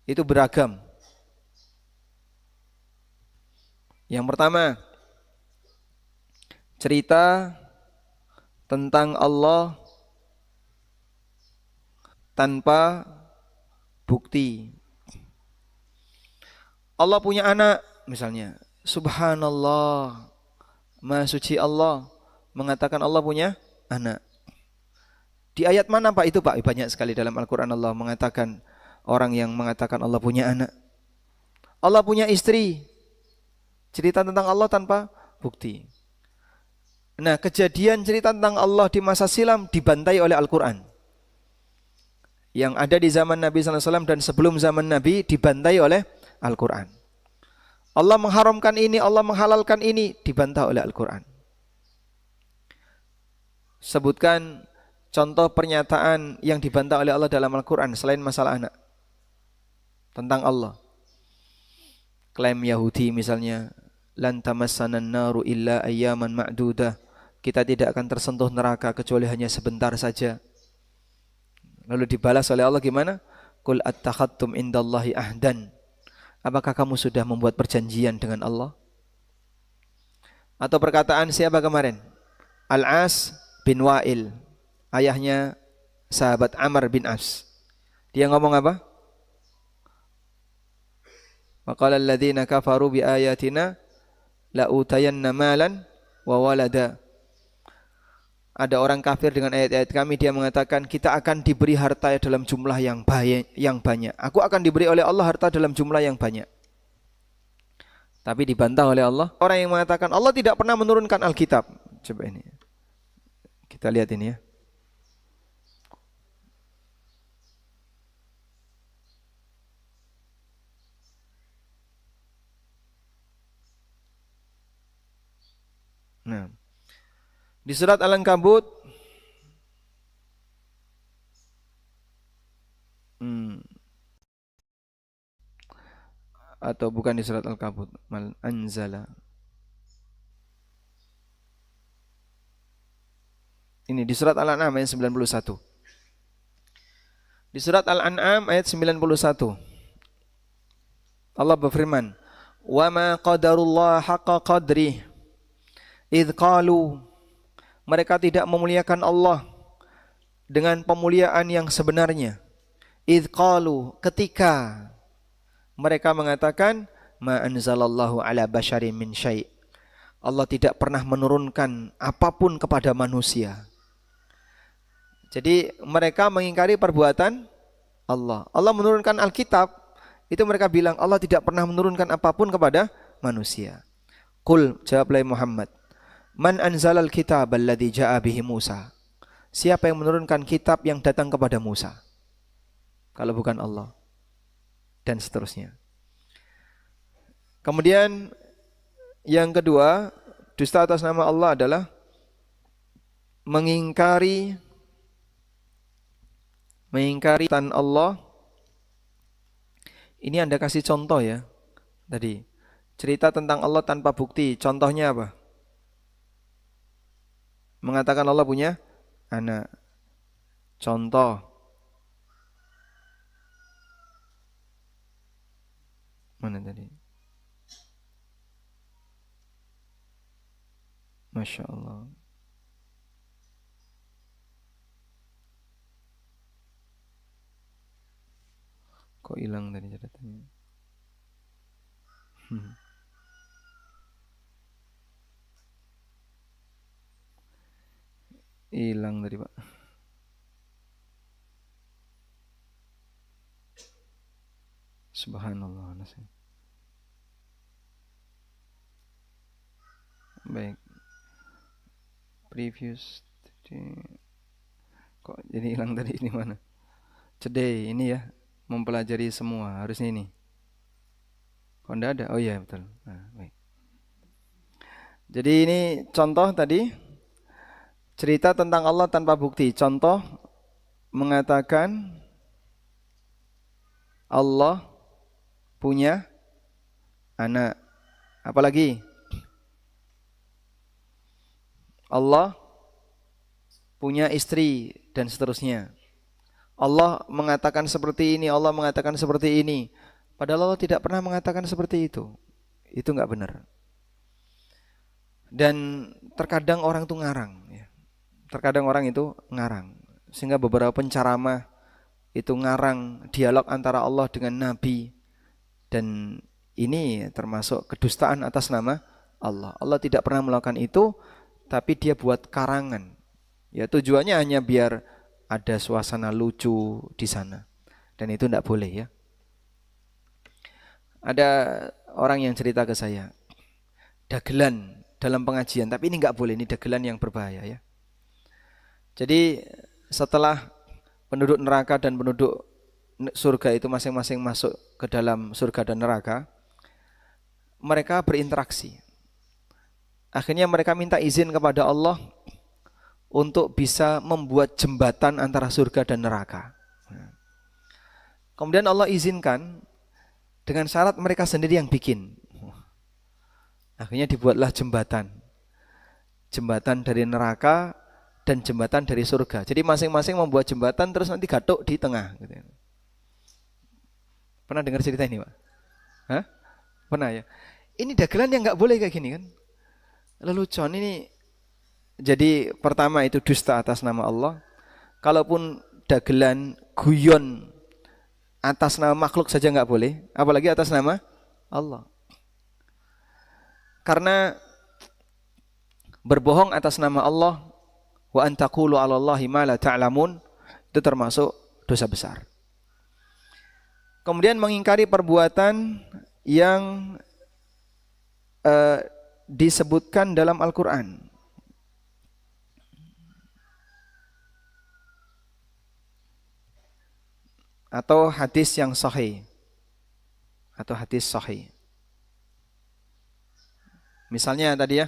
itu beragam. Yang pertama, cerita tentang Allah tanpa bukti. Allah punya anak misalnya. Subhanallah, Maha suci Allah mengatakan Allah punya anak. Di ayat mana Pak itu Pak? Banyak sekali dalam Al-Quran Allah mengatakan orang yang mengatakan Allah punya anak. Allah punya istri. Cerita tentang Allah tanpa bukti. Nah, kejadian cerita tentang Allah di masa silam dibantai oleh Al-Quran. Yang ada di zaman Nabi SAW dan sebelum zaman Nabi dibantai oleh Al-Quran. Allah mengharamkan ini, Allah menghalalkan ini, dibantah oleh Al-Quran. Sebutkan contoh pernyataan yang dibantah oleh Allah dalam Al-Quran selain masalah anak. Tentang Allah. Klaim Yahudi misalnya, lan tamassanan naru illa ayyaman ma'dudah. Kita tidak akan tersentuh neraka kecuali hanya sebentar saja. Lalu dibalas oleh Allah gimana? Qul attakhadtum indallahi ahdan. Apakah kamu sudah membuat perjanjian dengan Allah? Atau perkataan siapa kemarin? Al-As bin Wa'il, ayahnya sahabat Amr bin As. Dia ngomong apa? Wa qala alladziina kafaru bi ayatina la utayanna malan wa walada. Ada orang kafir dengan ayat-ayat kami, dia mengatakan kita akan diberi harta dalam jumlah yang banyak. Aku akan diberi oleh Allah harta dalam jumlah yang banyak. Tapi dibantah oleh Allah. Orang yang mengatakan Allah tidak pernah menurunkan Alkitab. Coba ini. Kita lihat ini ya. Nah, di surat Al-Ankabut atau bukan di surat Al-Ankabut, Mal Anzala. Ini di surat Al-An'am ayat 91. Di surat Al-An'am ayat 91. Allah berfirman, "Wa ma qadarullah haqqa qadrih idz qalu." Mereka tidak memuliakan Allah dengan pemuliaan yang sebenarnya. Idz qalu, ketika mereka mengatakan ma anzalallahu ala basyarin min syai'. Allah tidak pernah menurunkan apapun kepada manusia. Jadi mereka mengingkari perbuatan Allah. Allah menurunkan Alkitab, itu mereka bilang Allah tidak pernah menurunkan apapun kepada manusia. Qul, jawablah Muhammad, man anzalal kitab alladzi jaa bihi Musa. Siapa yang menurunkan kitab yang datang kepada Musa? Kalau bukan Allah. Dan seterusnya. Kemudian yang kedua, dusta atas nama Allah adalah mengingkari Mengingkari tan Allah. Ini Anda kasih contoh ya. Tadi cerita tentang Allah tanpa bukti. Contohnya apa? Mengatakan Allah punya anak. Contoh. Mana tadi? Masya Allah. Kok hilang tadi catatannya? Hilang tadi Pak. Subhanallah. Baik. Previous. Kok jadi hilang tadi, ini mana? Today ini ya, mempelajari semua harusnya ini. Kok enggak ada? Oh iya betul. Nah, baik. Jadi ini contoh tadi cerita tentang Allah tanpa bukti. Contoh mengatakan Allah punya anak. Apalagi? Allah punya istri dan seterusnya. Allah mengatakan seperti ini, Allah mengatakan seperti ini. Padahal Allah tidak pernah mengatakan seperti itu. Itu enggak benar. Dan terkadang orang itu ngarang ya. Terkadang orang itu ngarang. Sehingga beberapa penceramah itu ngarang dialog antara Allah dengan Nabi. Dan ini termasuk kedustaan atas nama Allah. Allah tidak pernah melakukan itu, tapi dia buat karangan. Ya tujuannya hanya biar ada suasana lucu di sana. Dan itu tidak boleh ya. Ada orang yang cerita ke saya, dagelan dalam pengajian, tapi ini enggak boleh, ini dagelan yang berbahaya ya. Jadi setelah penduduk neraka dan penduduk surga itu masing-masing masuk ke dalam surga dan neraka, mereka berinteraksi. Akhirnya mereka minta izin kepada Allah untuk bisa membuat jembatan antara surga dan neraka. Kemudian Allah izinkan dengan syarat mereka sendiri yang bikin. Akhirnya dibuatlah jembatan. Jembatan dari neraka dan jembatan dari surga. Jadi masing-masing membuat jembatan terus nanti gatuk di tengah. Pernah dengar cerita ini Pak? Hah? Pernah ya? Ini dagelan yang nggak boleh kayak gini kan? Lelucon ini. Jadi pertama itu dusta atas nama Allah. Kalaupun dagelan, guyon atas nama makhluk saja nggak boleh, apalagi atas nama Allah. Karena berbohong atas nama Allah, wa an taqulu 'alallahi ma la ta'lamun, itu termasuk dosa besar. Kemudian mengingkari perbuatan yang disebutkan dalam Al-Quran. Atau hadis yang sahih. Atau hadis sahih. Misalnya tadi ya.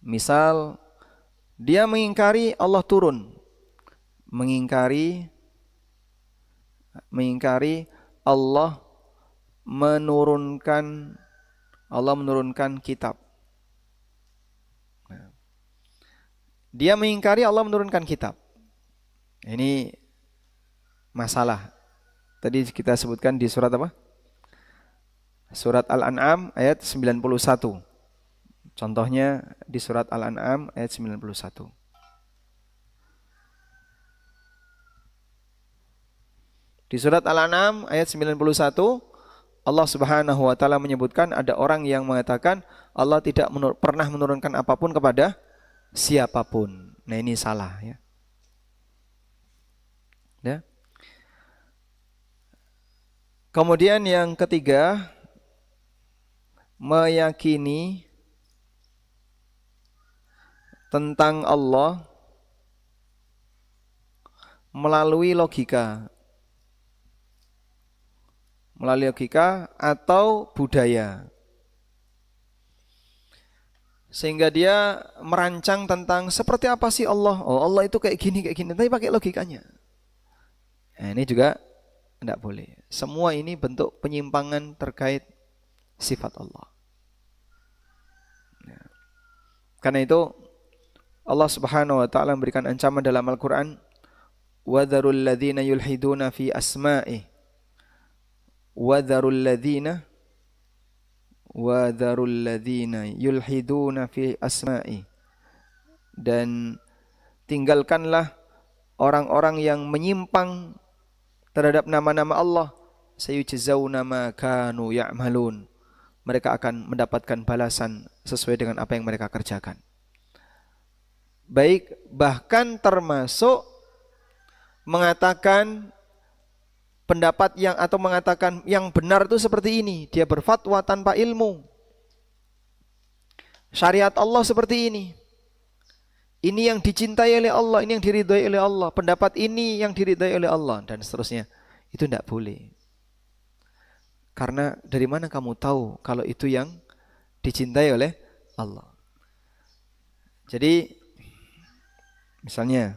Misal dia mengingkari Allah turun. Mengingkari Allah menurunkan kitab. Dia mengingkari Allah menurunkan kitab. Ini masalah. Tadi kita sebutkan di surat apa? Surat Al-An'am ayat 91. Contohnya di surat Al-An'am ayat 91. Di surat Al-An'am ayat 91, Allah Subhanahu wa taala menyebutkan ada orang yang mengatakan Allah tidak pernah menurunkan apapun kepada siapapun. Nah, ini salah ya. Ya. Kemudian yang ketiga, meyakini tentang Allah melalui logika atau budaya. Sehingga dia merancang tentang seperti apa sih Allah. Oh, Allah itu kayak gini, tapi pakai logikanya. Nah, ini juga tidak boleh. Semua ini bentuk penyimpangan terkait sifat Allah. Ya. Karena itu Allah Subhanahu wa taala memberikan ancaman dalam Al-Qur'an, "Wadharul ladzina yulhiduna fi asma'i." Wadharul ladzina yulhiduna fi asma'i. Dan tinggalkanlah orang-orang yang menyimpang terhadap nama-nama Allah, sayujzauna ma kanu ya'malun. Mereka akan mendapatkan balasan sesuai dengan apa yang mereka kerjakan. Baik, bahkan termasuk mengatakan pendapat yang atau mengatakan yang benar itu seperti ini, dia berfatwa tanpa ilmu. Syariat Allah seperti ini. Ini yang dicintai oleh Allah, ini yang diridhai oleh Allah, pendapat ini yang diridhai oleh Allah, dan seterusnya. Itu tidak boleh. Karena dari mana kamu tahu kalau itu yang dicintai oleh Allah? Jadi misalnya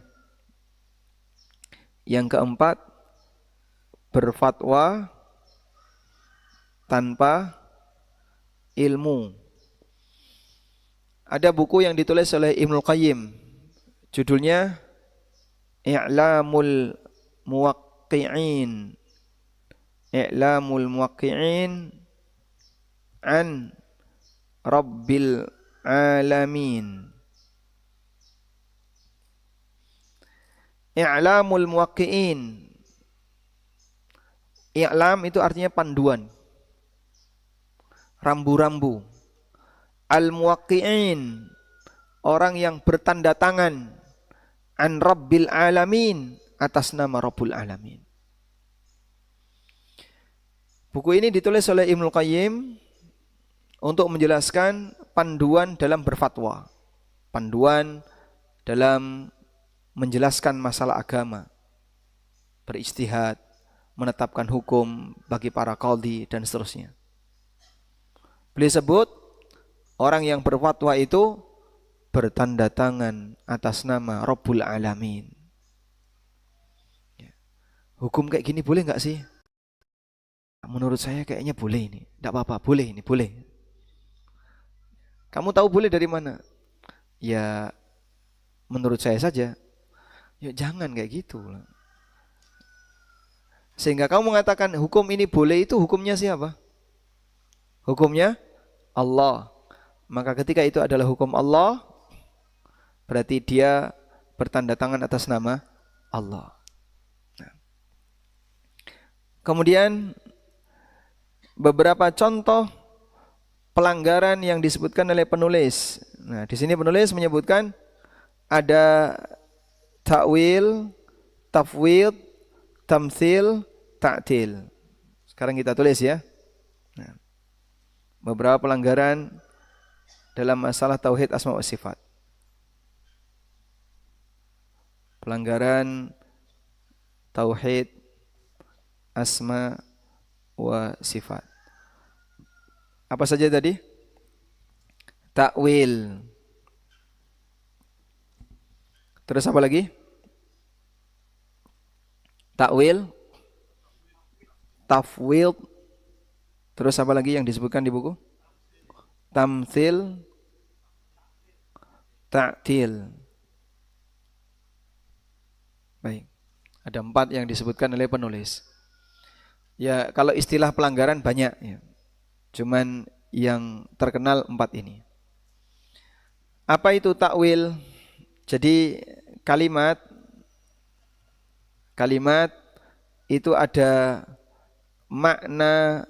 yang keempat, berfatwa tanpa ilmu. Ada buku yang ditulis oleh Ibnul Qayyim, judulnya I'lamul Muwaqqi'in. I'lamul Muwaqqi'in an Rabbil Alamin. I'lamul Muwaqqi'in. I'lam itu artinya panduan, rambu-rambu. Al-Muwaqqi'in, orang yang bertanda tangan, an Rabbil Alamin, atas nama Rabbul Alamin. Buku ini ditulis oleh Ibnul Qayyim untuk menjelaskan panduan dalam berfatwa, panduan dalam menjelaskan masalah agama, berijtihad, menetapkan hukum bagi para qadhi dan seterusnya. Beliau sebut orang yang berfatwa itu bertanda tangan atas nama Rabbul Alamin. Hukum kayak gini boleh nggak sih? Menurut saya kayaknya boleh ini. Tidak apa-apa, boleh ini, boleh. Kamu tahu boleh dari mana? Ya menurut saya saja. Ya jangan kayak gitu. Sehingga kamu mengatakan hukum ini boleh, itu hukumnya siapa? Hukumnya Allah. Maka ketika itu adalah hukum Allah, berarti dia bertanda tangan atas nama Allah. Nah. Kemudian beberapa contoh pelanggaran yang disebutkan oleh penulis. Nah, di sini penulis menyebutkan ada ta'wil, tafwid, tamtsil, ta'til. Sekarang kita tulis ya. Nah, beberapa pelanggaran dalam masalah tauhid asma wa sifat. Pelanggaran tauhid asma wa sifat. Apa saja tadi? Ta'wil. Terus apa lagi? Ta'wil, tafwid. Terus apa lagi yang disebutkan di buku? Tamtsil, ta'til. Baik, ada 4 yang disebutkan oleh penulis. Ya, kalau istilah pelanggaran banyak ya. Cuman yang terkenal 4 ini. Apa itu takwil? Jadi kalimat itu ada makna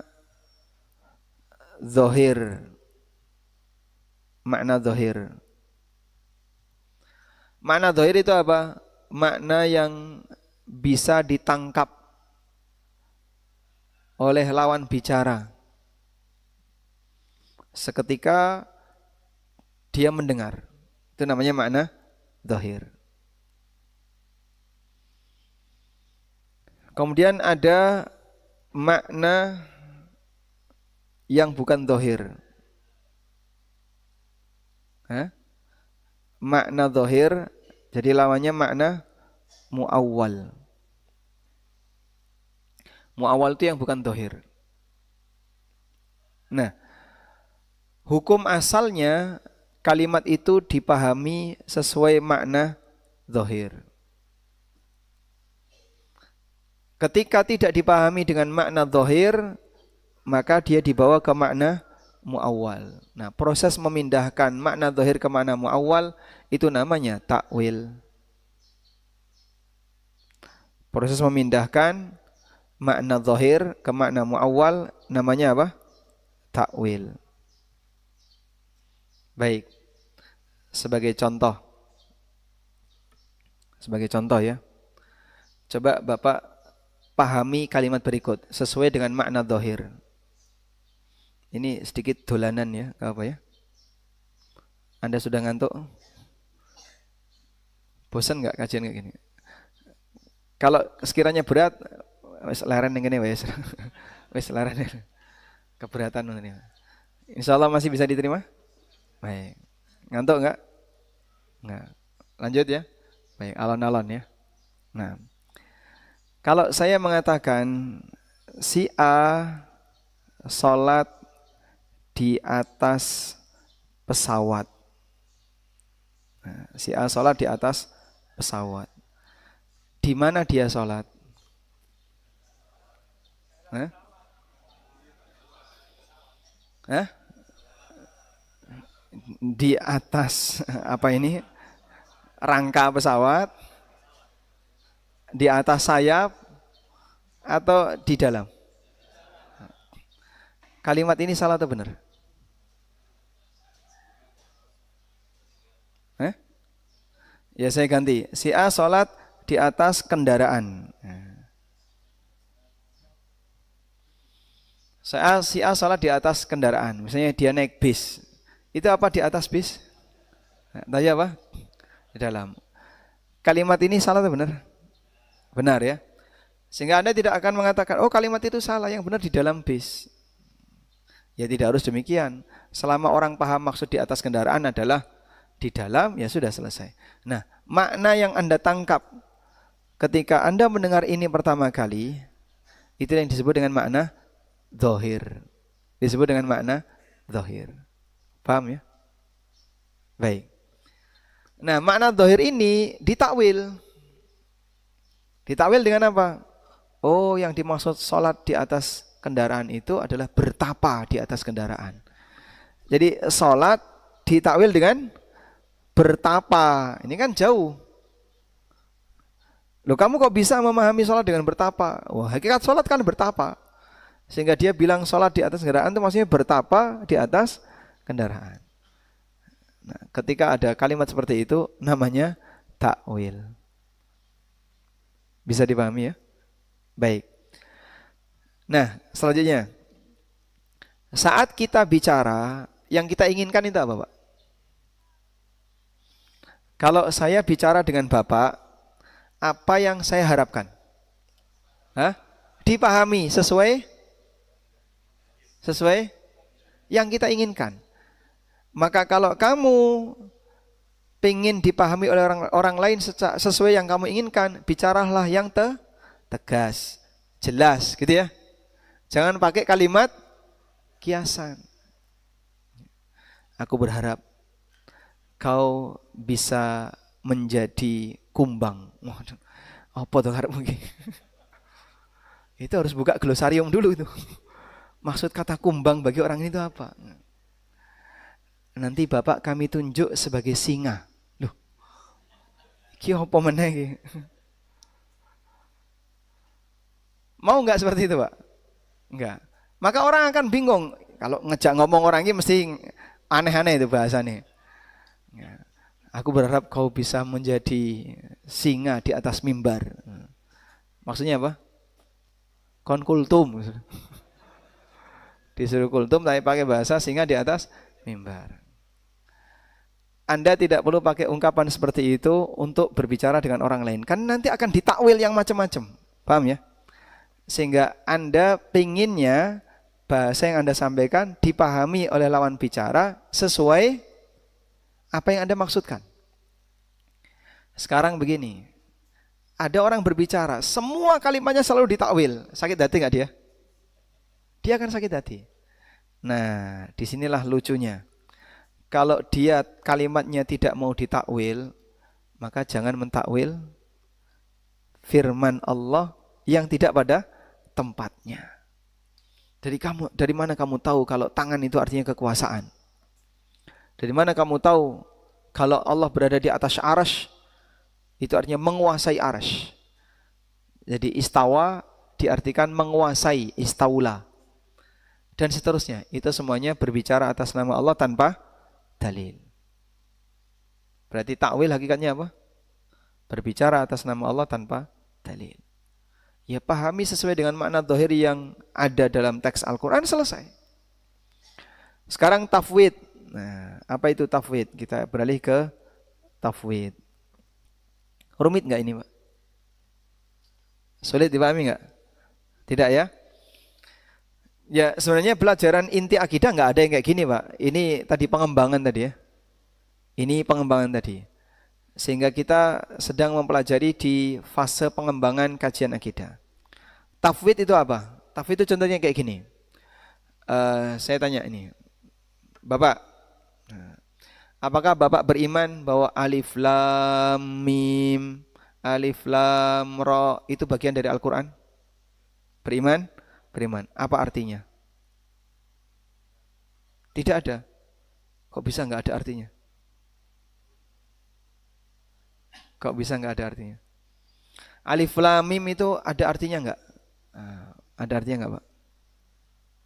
zahir. Makna zahir. Makna zahir itu apa? Makna yang bisa ditangkap oleh lawan bicara seketika dia mendengar. Itu namanya makna zahir. Kemudian ada makna yang bukan zahir. Makna zahir, jadi lawannya makna muawwal. Mu'awwal itu yang bukan dhahir. Nah, hukum asalnya kalimat itu dipahami sesuai makna dhahir. Ketika tidak dipahami dengan makna dhahir, maka dia dibawa ke makna mu'awwal. Nah, proses memindahkan makna dhahir ke makna mu'awwal itu namanya takwil. Proses memindahkan makna dhahir ke makna mu'awwal namanya apa? Takwil. Baik. Sebagai contoh ya. Coba Bapak pahami kalimat berikut sesuai dengan makna dhahir. Ini sedikit dolanan ya, apa ya? Anda sudah ngantuk? Bosan nggak kajian kayak gini? Kalau sekiranya berat, wes leren yang gini wes, wes leren. Keberatan ini. Insya Allah masih bisa diterima? Baik. Ngantuk nggak? Nggak. Lanjut ya. Baik, alon-alon ya. Nah, kalau saya mengatakan si A sholat di atas pesawat. Nah, si A sholat di atas pesawat. Di mana dia sholat? Hah? Hah? Di atas apa ini? Rangka pesawat? Di atas sayap? Atau di dalam? Kalimat ini salah atau benar? Ya saya ganti. Si A sholat di atas kendaraan. Si A sholat di atas kendaraan. Misalnya dia naik bis. Itu apa di atas bis? Tanya apa? Di dalam. Kalimat ini salah atau benar? Benar ya. Sehingga Anda tidak akan mengatakan, oh kalimat itu salah, yang benar di dalam bis. Ya tidak harus demikian. Selama orang paham maksud di atas kendaraan adalah di dalam, ya sudah selesai. Nah, makna yang Anda tangkap ketika Anda mendengar ini pertama kali, itu yang disebut dengan makna dhahir. Disebut dengan makna dhahir. Paham ya? Baik. Nah, makna dhahir ini ditakwil. Ditakwil dengan apa? Oh, yang dimaksud sholat di atas kendaraan itu adalah bertapa di atas kendaraan. Jadi sholat ditakwil dengan bertapa. Ini kan jauh. Loh, kamu kok bisa memahami sholat dengan bertapa? Wah, hakikat sholat kan bertapa. Sehingga dia bilang sholat di atas kendaraan itu maksudnya bertapa di atas kendaraan. Nah, ketika ada kalimat seperti itu namanya takwil. Bisa dipahami ya? Baik. Nah, selanjutnya. Saat kita bicara, yang kita inginkan itu apa, Pak? Kalau saya bicara dengan Bapak, apa yang saya harapkan? Hah? Dipahami sesuai yang kita inginkan. Maka kalau kamu ingin dipahami oleh orang lain sesuai yang kamu inginkan, bicaralah yang tegas, jelas, gitu ya. Jangan pakai kalimat kiasan. Aku berharap kau bisa menjadi kumbang. Waduh, apa tuh harap mungkin? Itu harus buka glosarium dulu itu. Maksud kata kumbang bagi orang itu apa? Nanti Bapak kami tunjuk sebagai singa. Loh, iki apa meneh iki? Mau enggak seperti itu, Pak? Enggak. Maka orang akan bingung. Kalau ngejak ngomong orang ini mesti aneh-aneh itu bahasanya. Ya. Aku berharap kau bisa menjadi singa di atas mimbar. Maksudnya apa? Konkultum. Disuruh kultum tapi pakai bahasa singa di atas mimbar. Anda tidak perlu pakai ungkapan seperti itu untuk berbicara dengan orang lain. Kan nanti akan ditakwil yang macam-macam. Paham ya? Sehingga Anda pinginnya bahasa yang Anda sampaikan dipahami oleh lawan bicara sesuai apa yang Anda maksudkan. Sekarang begini, ada orang berbicara, semua kalimatnya selalu ditakwil. Sakit hati nggak dia? Dia akan sakit hati. Nah, disinilah lucunya. Kalau dia kalimatnya tidak mau ditakwil, maka jangan mentakwil firman Allah yang tidak pada tempatnya. Dari mana kamu tahu kalau tangan itu artinya kekuasaan? Dari mana kamu tahu kalau Allah berada di atas arasy itu artinya menguasai arasy? Jadi istawa diartikan menguasai, istaula. Dan seterusnya. Itu semuanya berbicara atas nama Allah tanpa dalil. Berarti takwil hakikatnya apa? Berbicara atas nama Allah tanpa dalil. Ya pahami sesuai dengan makna zahir yang ada dalam teks Al-Quran, selesai. Sekarang tafwid. Nah, apa itu tafwid? Kita beralih ke tafwid. Rumit nggak ini, Pak? Sulit dipahami nggak? Tidak ya? Ya sebenarnya pelajaran inti akidah nggak ada yang kayak gini, Pak. Ini tadi pengembangan tadi ya. Ini pengembangan tadi. Sehingga kita sedang mempelajari di fase pengembangan kajian akidah. Tafwid itu apa? Tafwid itu contohnya kayak gini. Saya tanya ini, Bapak, apakah Bapak beriman bahwa alif lam mim, alif lam ra itu bagian dari Al-Quran? Beriman? Beriman. Apa artinya? Tidak ada. Kok bisa nggak ada artinya? Kok bisa nggak ada artinya? Alif lam mim itu ada artinya nggak? Ada artinya nggak, Pak?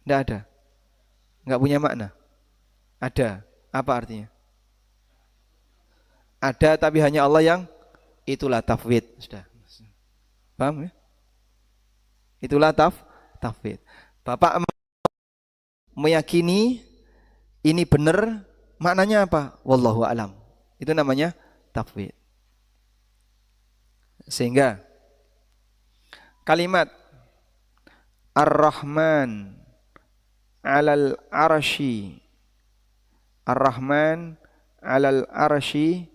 Nggak ada. Nggak punya makna. Ada. Apa artinya? Ada tapi hanya Allah yang, itulah tafwid. Sudah. Paham ya? Itulah tafwid. Bapak meyakini ini benar, maknanya apa? Wallahu a'lam. Itu namanya tafwid. Sehingga kalimat Ar-Rahman 'alal arsy, Ar-Rahman 'alal arsy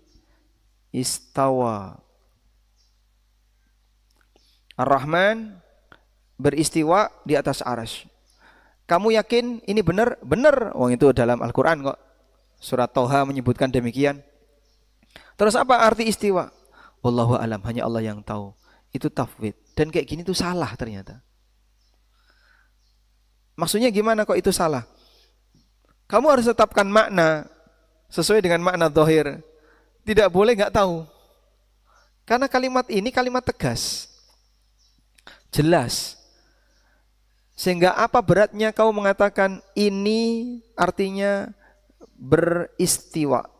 istawa. Ar-Rahman beristiwa di atas arsy. Kamu yakin ini benar? Benar. Wong itu dalam Al-Quran kok. Surat Toha menyebutkan demikian. Terus apa arti istiwa? Wallahu alam, hanya Allah yang tahu. Itu tafwid. Dan kayak gini tuh salah ternyata. Maksudnya gimana kok itu salah? Kamu harus tetapkan makna sesuai dengan makna zahir. Tidak boleh nggak tahu. Karena kalimat ini kalimat tegas. Jelas. Sehingga apa beratnya kau mengatakan ini artinya beristiwa.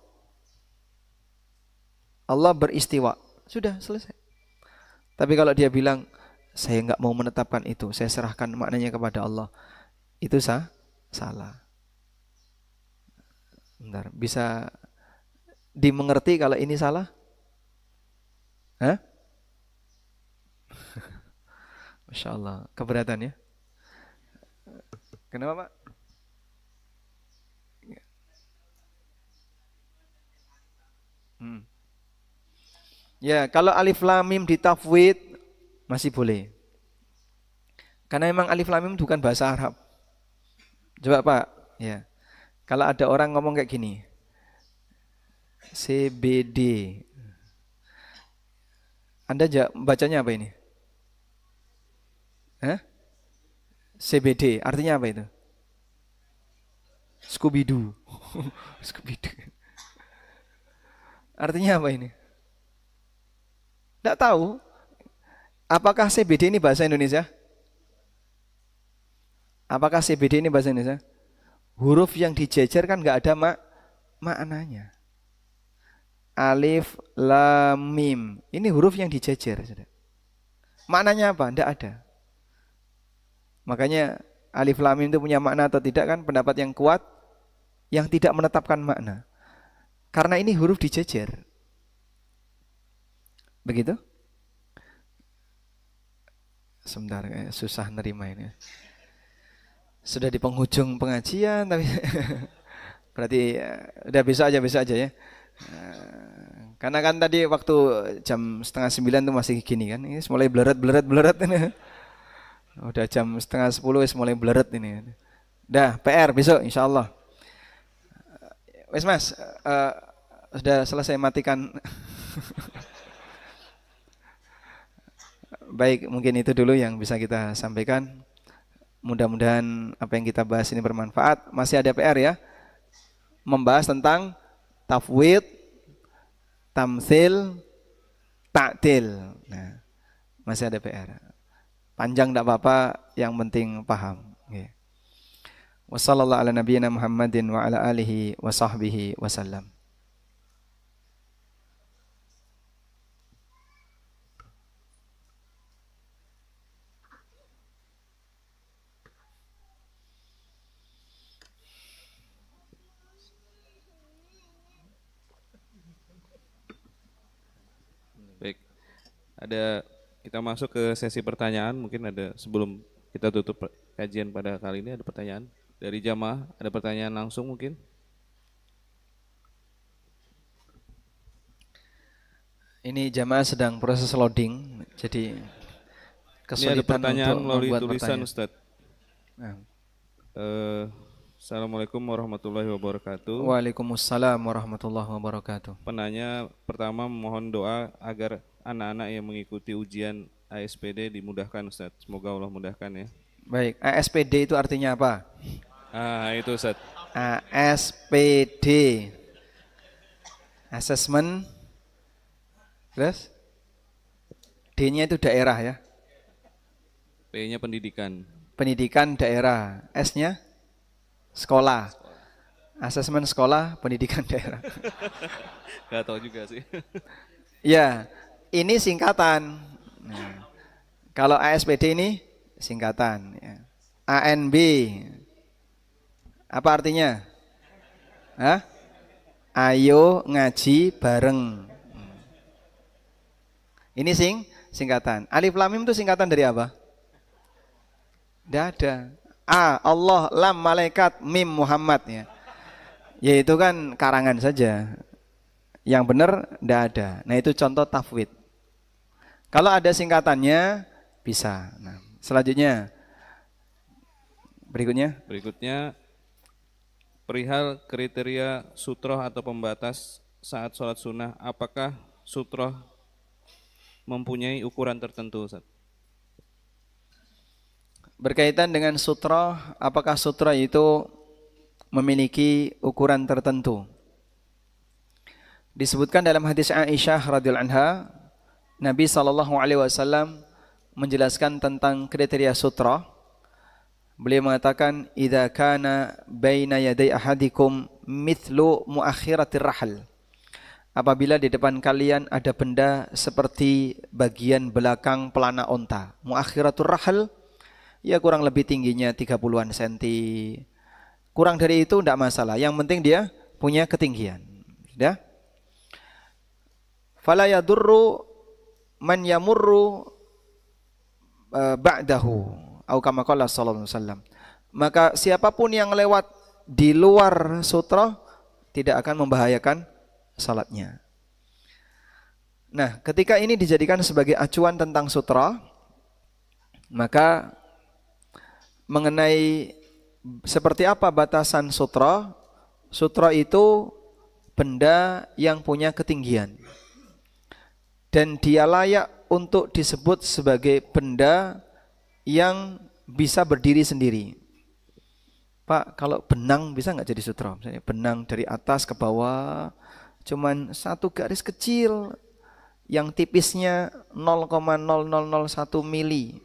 Allah beristiwa. Sudah selesai. Tapi kalau dia bilang saya nggak mau menetapkan itu, saya serahkan maknanya kepada Allah, itu salah. Bentar, bisa dimengerti kalau ini salah? Hah? Masya Allah, keberatan ya? Kenapa, Pak? Ya, kalau alif lam mim ditafwid masih boleh. Karena memang alif lam mim bukan bahasa Arab. Coba, Pak, ya. Kalau ada orang ngomong kayak gini. CBD. Anda bacanya apa ini? Hah? CBD, artinya apa itu? Scooby-Doo. Scooby-Doo. Artinya apa ini? Tidak tahu. Apakah CBD ini bahasa Indonesia? Apakah CBD ini bahasa Indonesia? Huruf yang dijejer kan nggak ada maknanya. Alif, lam, mim. Ini huruf yang dijejer. Maknanya apa? Tidak ada. Makanya alif, lam, mim itu punya makna atau tidak kan pendapat yang kuat yang tidak menetapkan makna. Karena ini huruf dijejer. Begitu? Sebentar, susah nerima ini. Sudah di penghujung pengajian tapi berarti udah besok aja ya. Karena kan tadi waktu jam 8:30 tuh masih gini kan. Ini mulai bleret ini. Udah jam 9:30 mulai bleret ini. Dah PR besok insya Allah. Wes Mas, sudah selesai matikan. Baik, mungkin itu dulu yang bisa kita sampaikan. Mudah-mudahan apa yang kita bahas ini bermanfaat. Masih ada PR ya. Membahas tentang tafwid, tamtsil, ta'til. Nah, masih ada PR. Panjang enggak apa-apa, yang penting paham. Okay. Wassallallahu ala nabiyyina Muhammadin wa ala alihi wa sahbihi wasallam. Baik, kita masuk ke sesi pertanyaan. Mungkin ada sebelum kita tutup kajian pada kali ini ada pertanyaan dari jamaah. Ada pertanyaan langsung mungkin? Ini jamaah sedang proses loading, jadi kesulitan. Ini ada pertanyaan untuk melalui membuat tulisan pertanyaan. Ustadz. Nah. Assalamualaikum warahmatullahi wabarakatuh. Waalaikumsalam warahmatullahi wabarakatuh. Penanya pertama mohon doa agar anak-anak yang mengikuti ujian ASPD dimudahkan Ustadz. Semoga Allah mudahkan ya. Baik, ASPD itu artinya apa? Itu Ustadz. ASPD, Assessment, terus D-nya itu daerah ya. P-nya pendidikan. Pendidikan daerah. S-nya sekolah. Asesmen sekolah, pendidikan daerah. Gak tahu juga sih. Ya, ini singkatan. Nah, kalau ASPD ini singkatan. Ya. ANB, apa artinya? Hah? Ayo ngaji bareng. Ini singkatan. Alif Lam Mim itu singkatan dari apa? Tidak ada. A, Allah, Lam, Malaikat, Mim, Muhammad ya. Ya itu kan karangan saja. Yang benar tidak ada. Nah itu contoh tafwid. Kalau ada singkatannya bisa. Nah, selanjutnya berikutnya perihal kriteria sutroh atau pembatas saat sholat sunnah. Apakah sutroh mempunyai ukuran tertentu Ustaz? Berkaitan dengan sutroh, apakah sutroh itu memiliki ukuran tertentu? Disebutkan dalam hadis Aisyah radhiyallahu anha, Nabi SAW menjelaskan tentang kriteria sutroh. Beliau mengatakan, "Idza kana baina yaday ahadikum mithlu muakhiratir rahal." Apabila di depan kalian ada benda seperti bagian belakang pelana onta. Muakhiratur rahal, ya kurang lebih tingginya 30-an senti. Kurang dari itu tidak masalah. Yang penting dia punya ketinggian. Sudah? Fala yadurru man yamurru ba'dahu. Au kama qala sallallahu alaihi wasallam. Maka siapapun yang lewat di luar sutra tidak akan membahayakan salatnya. Nah, ketika ini dijadikan sebagai acuan tentang sutra, maka mengenai seperti apa batasan sutra, sutra itu benda yang punya ketinggian dan dia layak untuk disebut sebagai benda yang bisa berdiri sendiri. Pak, kalau benang bisa nggak jadi sutra? Misalnya benang dari atas ke bawah, cuman satu garis kecil yang tipisnya 0,0001 mili,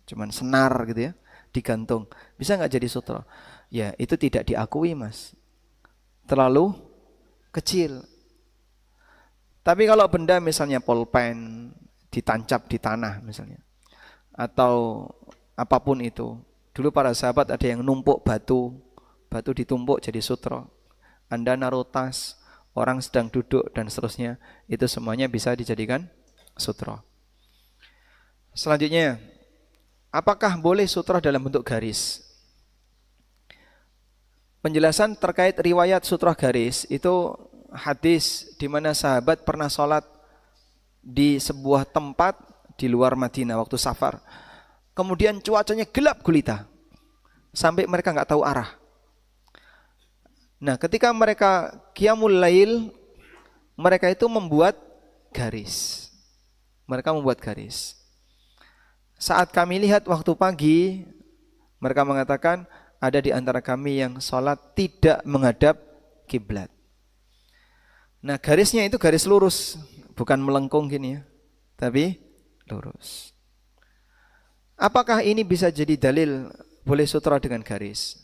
cuman senar gitu ya, digantung. Bisa nggak jadi sutra? Ya itu tidak diakui mas, terlalu kecil. Tapi kalau benda misalnya pulpen ditancap di tanah misalnya, atau apapun itu. Dulu para sahabat ada yang numpuk batu, batu ditumpuk jadi sutra. Anda naruh tas, orang sedang duduk dan seterusnya, itu semuanya bisa dijadikan sutra. Selanjutnya, apakah boleh sutra dalam bentuk garis? Penjelasan terkait riwayat sutra garis itu hadis di mana sahabat pernah sholat di sebuah tempat di luar Madinah waktu safar. Kemudian cuacanya gelap gulita sampai mereka nggak tahu arah. Nah, ketika mereka qiyamul lail, mereka itu membuat garis. Mereka membuat garis. Saat kami lihat waktu pagi, mereka mengatakan ada di antara kami yang sholat tidak menghadap kiblat. Nah, garisnya itu garis lurus, bukan melengkung gini ya, tapi lurus. Apakah ini bisa jadi dalil boleh sutra dengan garis?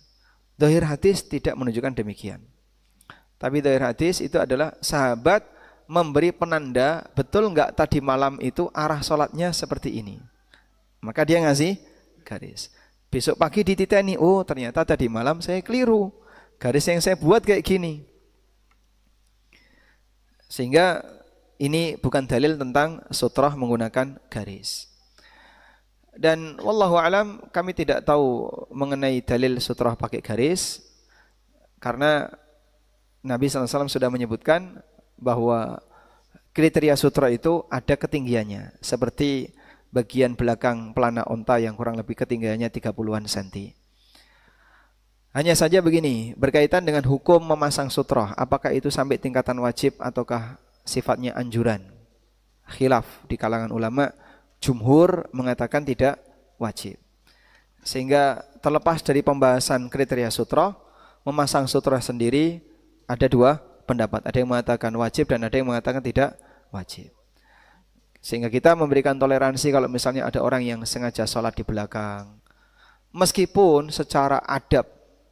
Zahir hadis tidak menunjukkan demikian. Tapi zahir hadis itu adalah sahabat memberi penanda, betul enggak tadi malam itu arah sholatnya seperti ini. Maka dia ngasih garis. Besok pagi dititeni, oh ternyata tadi malam saya keliru. Garis yang saya buat kayak gini. Sehingga ini bukan dalil tentang sutrah menggunakan garis. Dan wallahu alam, kami tidak tahu mengenai dalil sutrah pakai garis, karena Nabi SAW sudah menyebutkan bahwa kriteria sutra itu ada ketinggiannya, seperti bagian belakang pelana onta yang kurang lebih ketinggiannya 30-an cm. Hanya saja begini, berkaitan dengan hukum memasang sutra, apakah itu sampai tingkatan wajib ataukah sifatnya anjuran? Khilaf di kalangan ulama. Jumhur mengatakan tidak wajib. Sehingga terlepas dari pembahasan kriteria sutra, memasang sutra sendiri ada dua pendapat. Ada yang mengatakan wajib dan ada yang mengatakan tidak wajib. Sehingga kita memberikan toleransi kalau misalnya ada orang yang sengaja sholat di belakang. Meskipun secara adab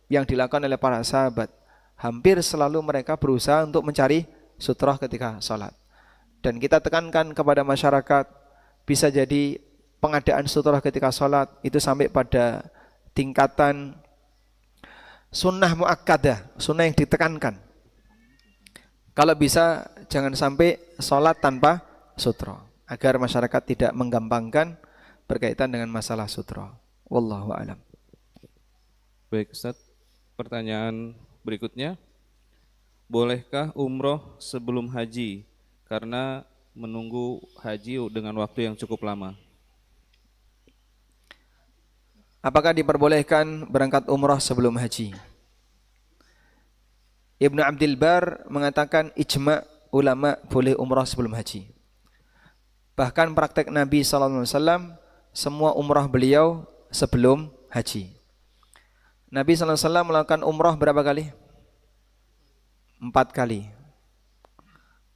yang dilakukan oleh para sahabat, hampir selalu mereka berusaha untuk mencari sutra ketika sholat. Dan kita tekankan kepada masyarakat, bisa jadi pengadaan sutra ketika sholat itu sampai pada tingkatan sunnah muakkadah, sunnah yang ditekankan. Kalau bisa jangan sampai sholat tanpa sutra, agar masyarakat tidak menggampangkan berkaitan dengan masalah sutra. Wallahu a'lam. Baik Ustaz, pertanyaan berikutnya, bolehkah umroh sebelum haji karena menunggu haji dengan waktu yang cukup lama? Apakah diperbolehkan berangkat umrah sebelum haji? Ibnu Abdul Bar mengatakan ijma' ulama boleh umrah sebelum haji. Bahkan praktek Nabi SAW, semua umrah beliau sebelum haji. Nabi SAW melakukan umrah berapa kali? 4 kali.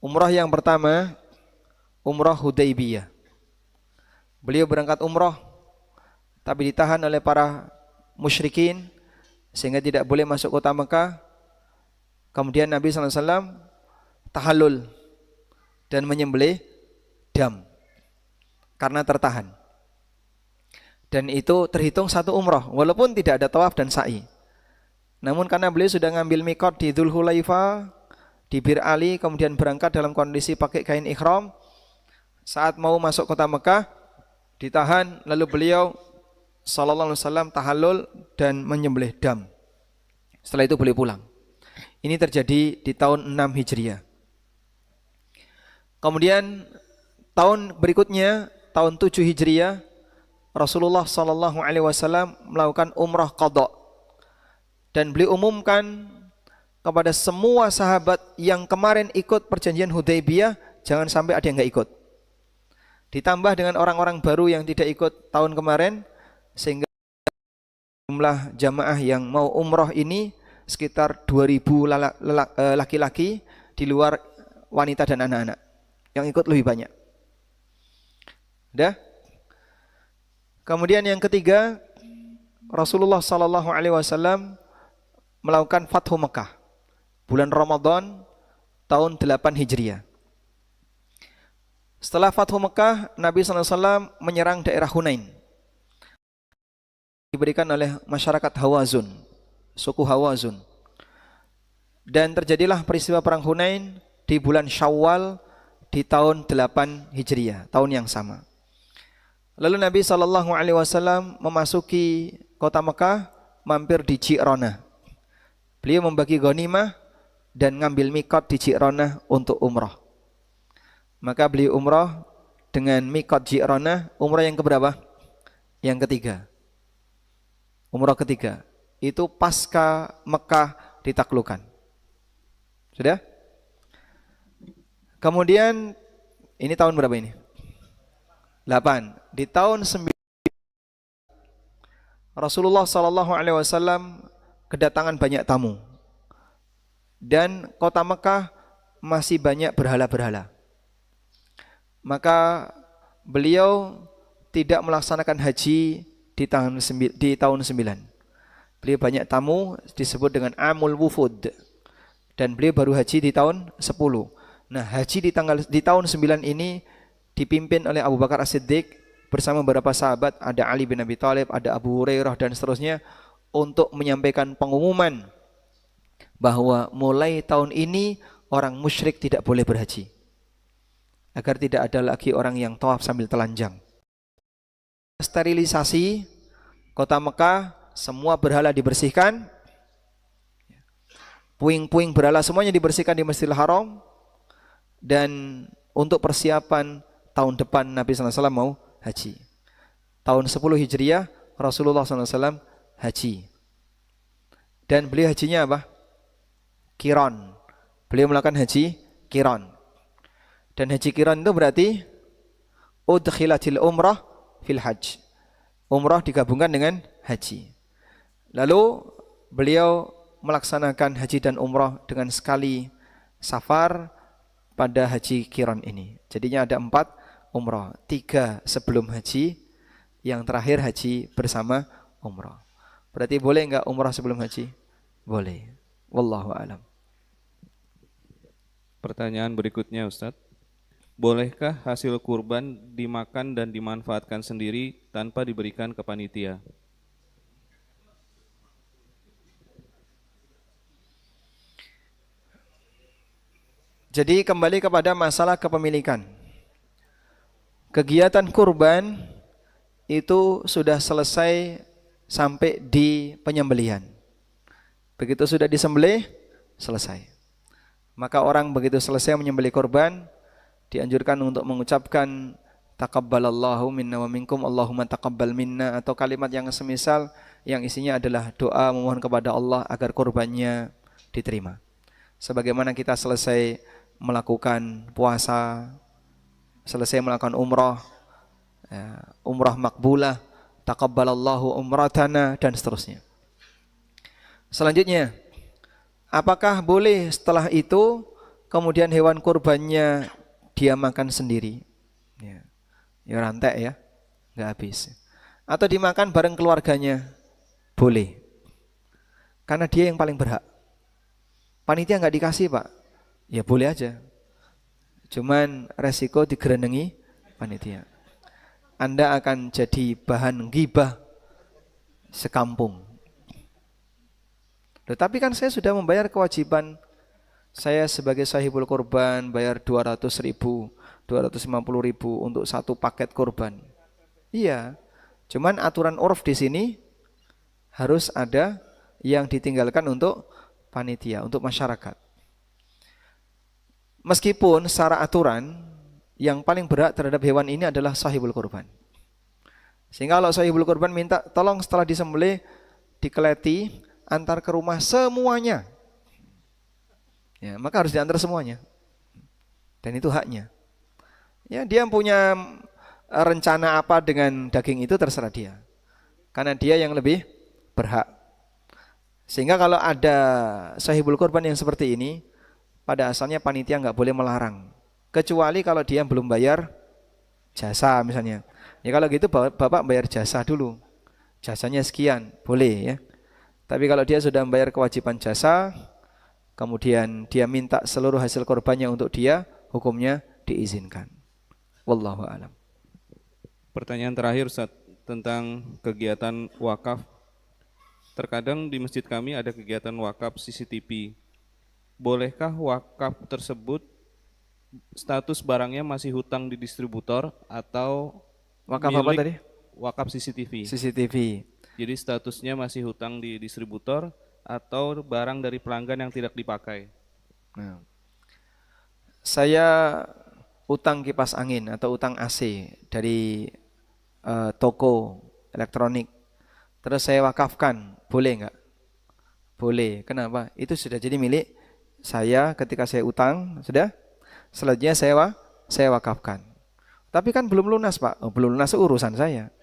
Umrah yang pertama, umrah Hudaybiyah. Beliau berangkat umrah, tapi ditahan oleh para musyrikin sehingga tidak boleh masuk kota Mekah. Kemudian Nabi SAW tahallul dan menyembelih dam karena tertahan. Dan itu terhitung satu umrah, walaupun tidak ada tawaf dan sa'i. Namun karena beliau sudah ngambil mikot di Dzul Hulaifah, di Bir Ali, kemudian berangkat dalam kondisi pakai kain ihram, saat mau masuk kota Mekah ditahan, lalu beliau sallallahu alaihi wasallam tahallul dan menyembelih dam. Setelah itu beliau pulang. Ini terjadi di tahun 6 Hijriah. Kemudian tahun berikutnya, tahun 7 Hijriah, Rasulullah sallallahu alaihi wasallam melakukan umrah qadha. Dan beliau umumkan kepada semua sahabat yang kemarin ikut perjanjian Hudaybiyah, jangan sampai ada yang enggak ikut. Ditambah dengan orang-orang baru yang tidak ikut tahun kemarin, sehingga jumlah jamaah yang mau umrah ini sekitar 2000 laki-laki di luar wanita dan anak-anak. Yang ikut lebih banyak. Dah? Kemudian yang ketiga, Rasulullah sallallahu alaihi wasallam melakukan Fathu Mekah bulan Ramadan tahun 8 Hijriah. Setelah Fathu Mekah, Nabi SAW menyerang daerah Hunain. Diberikan oleh masyarakat Hawazun, suku Hawazun. Dan terjadilah peristiwa perang Hunain di bulan Syawal di tahun 8 Hijriah, tahun yang sama. Lalu Nabi SAW memasuki kota Mekah, mampir di Ji'rana. Beliau membagi ghanimah dan ngambil mikot di Ji'ronah untuk umrah. Maka beliau umrah dengan mikot Ji'ronah, umrah yang keberapa? Yang ketiga. Umrah ketiga. Itu pasca Mekah ditaklukkan. Sudah? Kemudian ini tahun berapa ini? 8. Di tahun 9 Rasulullah SAW kedatangan banyak tamu. Dan kota Mekah masih banyak berhala-berhala. Maka beliau tidak melaksanakan haji di tahun 9. Beliau banyak tamu, disebut dengan Amul Wufud. Dan beliau baru haji di tahun 10. Nah, haji di tahun 9 ini dipimpin oleh Abu Bakar As-Siddiq bersama beberapa sahabat, ada Ali bin Abi Thalib, ada Abu Hurairah dan seterusnya, untuk menyampaikan pengumuman bahwa mulai tahun ini orang musyrik tidak boleh berhaji, agar tidak ada lagi orang yang tawaf sambil telanjang. Sterilisasi kota Mekah, semua berhala dibersihkan, puing-puing berhala semuanya dibersihkan di Masjidil Haram. Dan untuk persiapan tahun depan Nabi SAW mau haji. Tahun 10 Hijriah Rasulullah SAW haji. Dan beliau hajinya apa? Qiran. Beliau melakukan haji Qiran. Dan haji Qiran itu berarti udkhilatil umrah fil hajj. Umrah digabungkan dengan haji. Lalu beliau melaksanakan haji dan umrah dengan sekali safar pada haji Qiran ini. Jadinya ada 4 umrah, 3 sebelum haji, yang terakhir haji bersama umrah. Berarti boleh enggak umrah sebelum haji? Boleh. Wallahu a'lam. Pertanyaan berikutnya, Ustadz. Bolehkah hasil kurban dimakan dan dimanfaatkan sendiri tanpa diberikan ke panitia? Jadi kembali kepada masalah kepemilikan. Kegiatan kurban itu sudah selesai sampai di penyembelihan. Begitu sudah disembelih, selesai. Maka orang begitu selesai menyembelih kurban, dianjurkan untuk mengucapkan taqabbalallahu minna wa minkum, Allahumma taqabbal minna, atau kalimat yang semisal yang isinya adalah doa memohon kepada Allah agar kurbannya diterima. Sebagaimana kita selesai melakukan puasa, selesai melakukan umrah, umrah makbulah, taqabbalallahu umratana, dan seterusnya. Selanjutnya, apakah boleh setelah itu kemudian hewan kurbannya dia makan sendiri? Ya rantai ya, nggak habis. Atau dimakan bareng keluarganya? Boleh. Karena dia yang paling berhak. Panitia nggak dikasih Pak, ya boleh aja. Cuman resiko digerenengi panitia. Anda akan jadi bahan ghibah sekampung. Tetapi kan saya sudah membayar kewajiban saya sebagai sahibul kurban, bayar 200.000, 250.000 untuk satu paket kurban. Iya, cuman aturan urf di sini harus ada yang ditinggalkan untuk panitia, untuk masyarakat. Meskipun secara aturan yang paling berat terhadap hewan ini adalah sahibul kurban. Sehingga kalau sahibul kurban minta tolong setelah disembelih dikeleti, antar ke rumah semuanya. Ya, maka harus diantar semuanya. Dan itu haknya. Ya, dia punya rencana apa dengan daging itu terserah dia. Karena dia yang lebih berhak. Sehingga kalau ada sahibul kurban yang seperti ini, pada asalnya panitia nggak boleh melarang. Kecuali kalau dia belum bayar jasa misalnya. Ya kalau gitu Bapak bayar jasa dulu. Jasanya sekian, boleh ya. Tapi kalau dia sudah membayar kewajiban jasa, kemudian dia minta seluruh hasil korbannya untuk dia, hukumnya diizinkan. Wallahu a'lam. Pertanyaan terakhir Ustaz, tentang kegiatan wakaf. Terkadang di masjid kami ada kegiatan wakaf CCTV. Bolehkah wakaf tersebut status barangnya masih hutang di distributor atau wakaf apa tadi? Wakaf CCTV. CCTV. Jadi statusnya masih hutang di distributor atau barang dari pelanggan yang tidak dipakai. Nah, saya utang kipas angin atau utang AC dari toko elektronik, terus saya wakafkan, boleh nggak? Boleh. Kenapa? Itu sudah jadi milik saya ketika saya utang, sudah. Selanjutnya saya wakafkan. Tapi kan belum lunas, Pak. Oh, belum lunas urusan saya.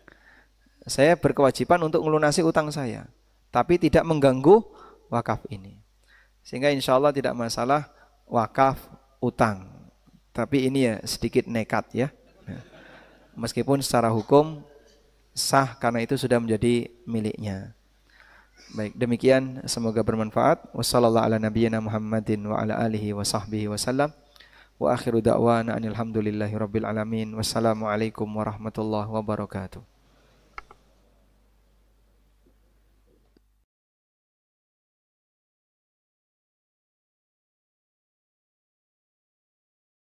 Saya berkewajiban untuk melunasi utang saya, tapi tidak mengganggu wakaf ini. Sehingga insya Allah tidak masalah wakaf utang. Tapi ini ya sedikit nekat ya. Meskipun secara hukum sah karena itu sudah menjadi miliknya. Baik, demikian semoga bermanfaat. Wassallallahu ala nabiyyina Muhammadin wa ala alihi wa sahbihi wasallam. Wa akhiru da'wana anil hamdulillahi rabbil alamin. Wassalamualaikum warahmatullahi wabarakatuh.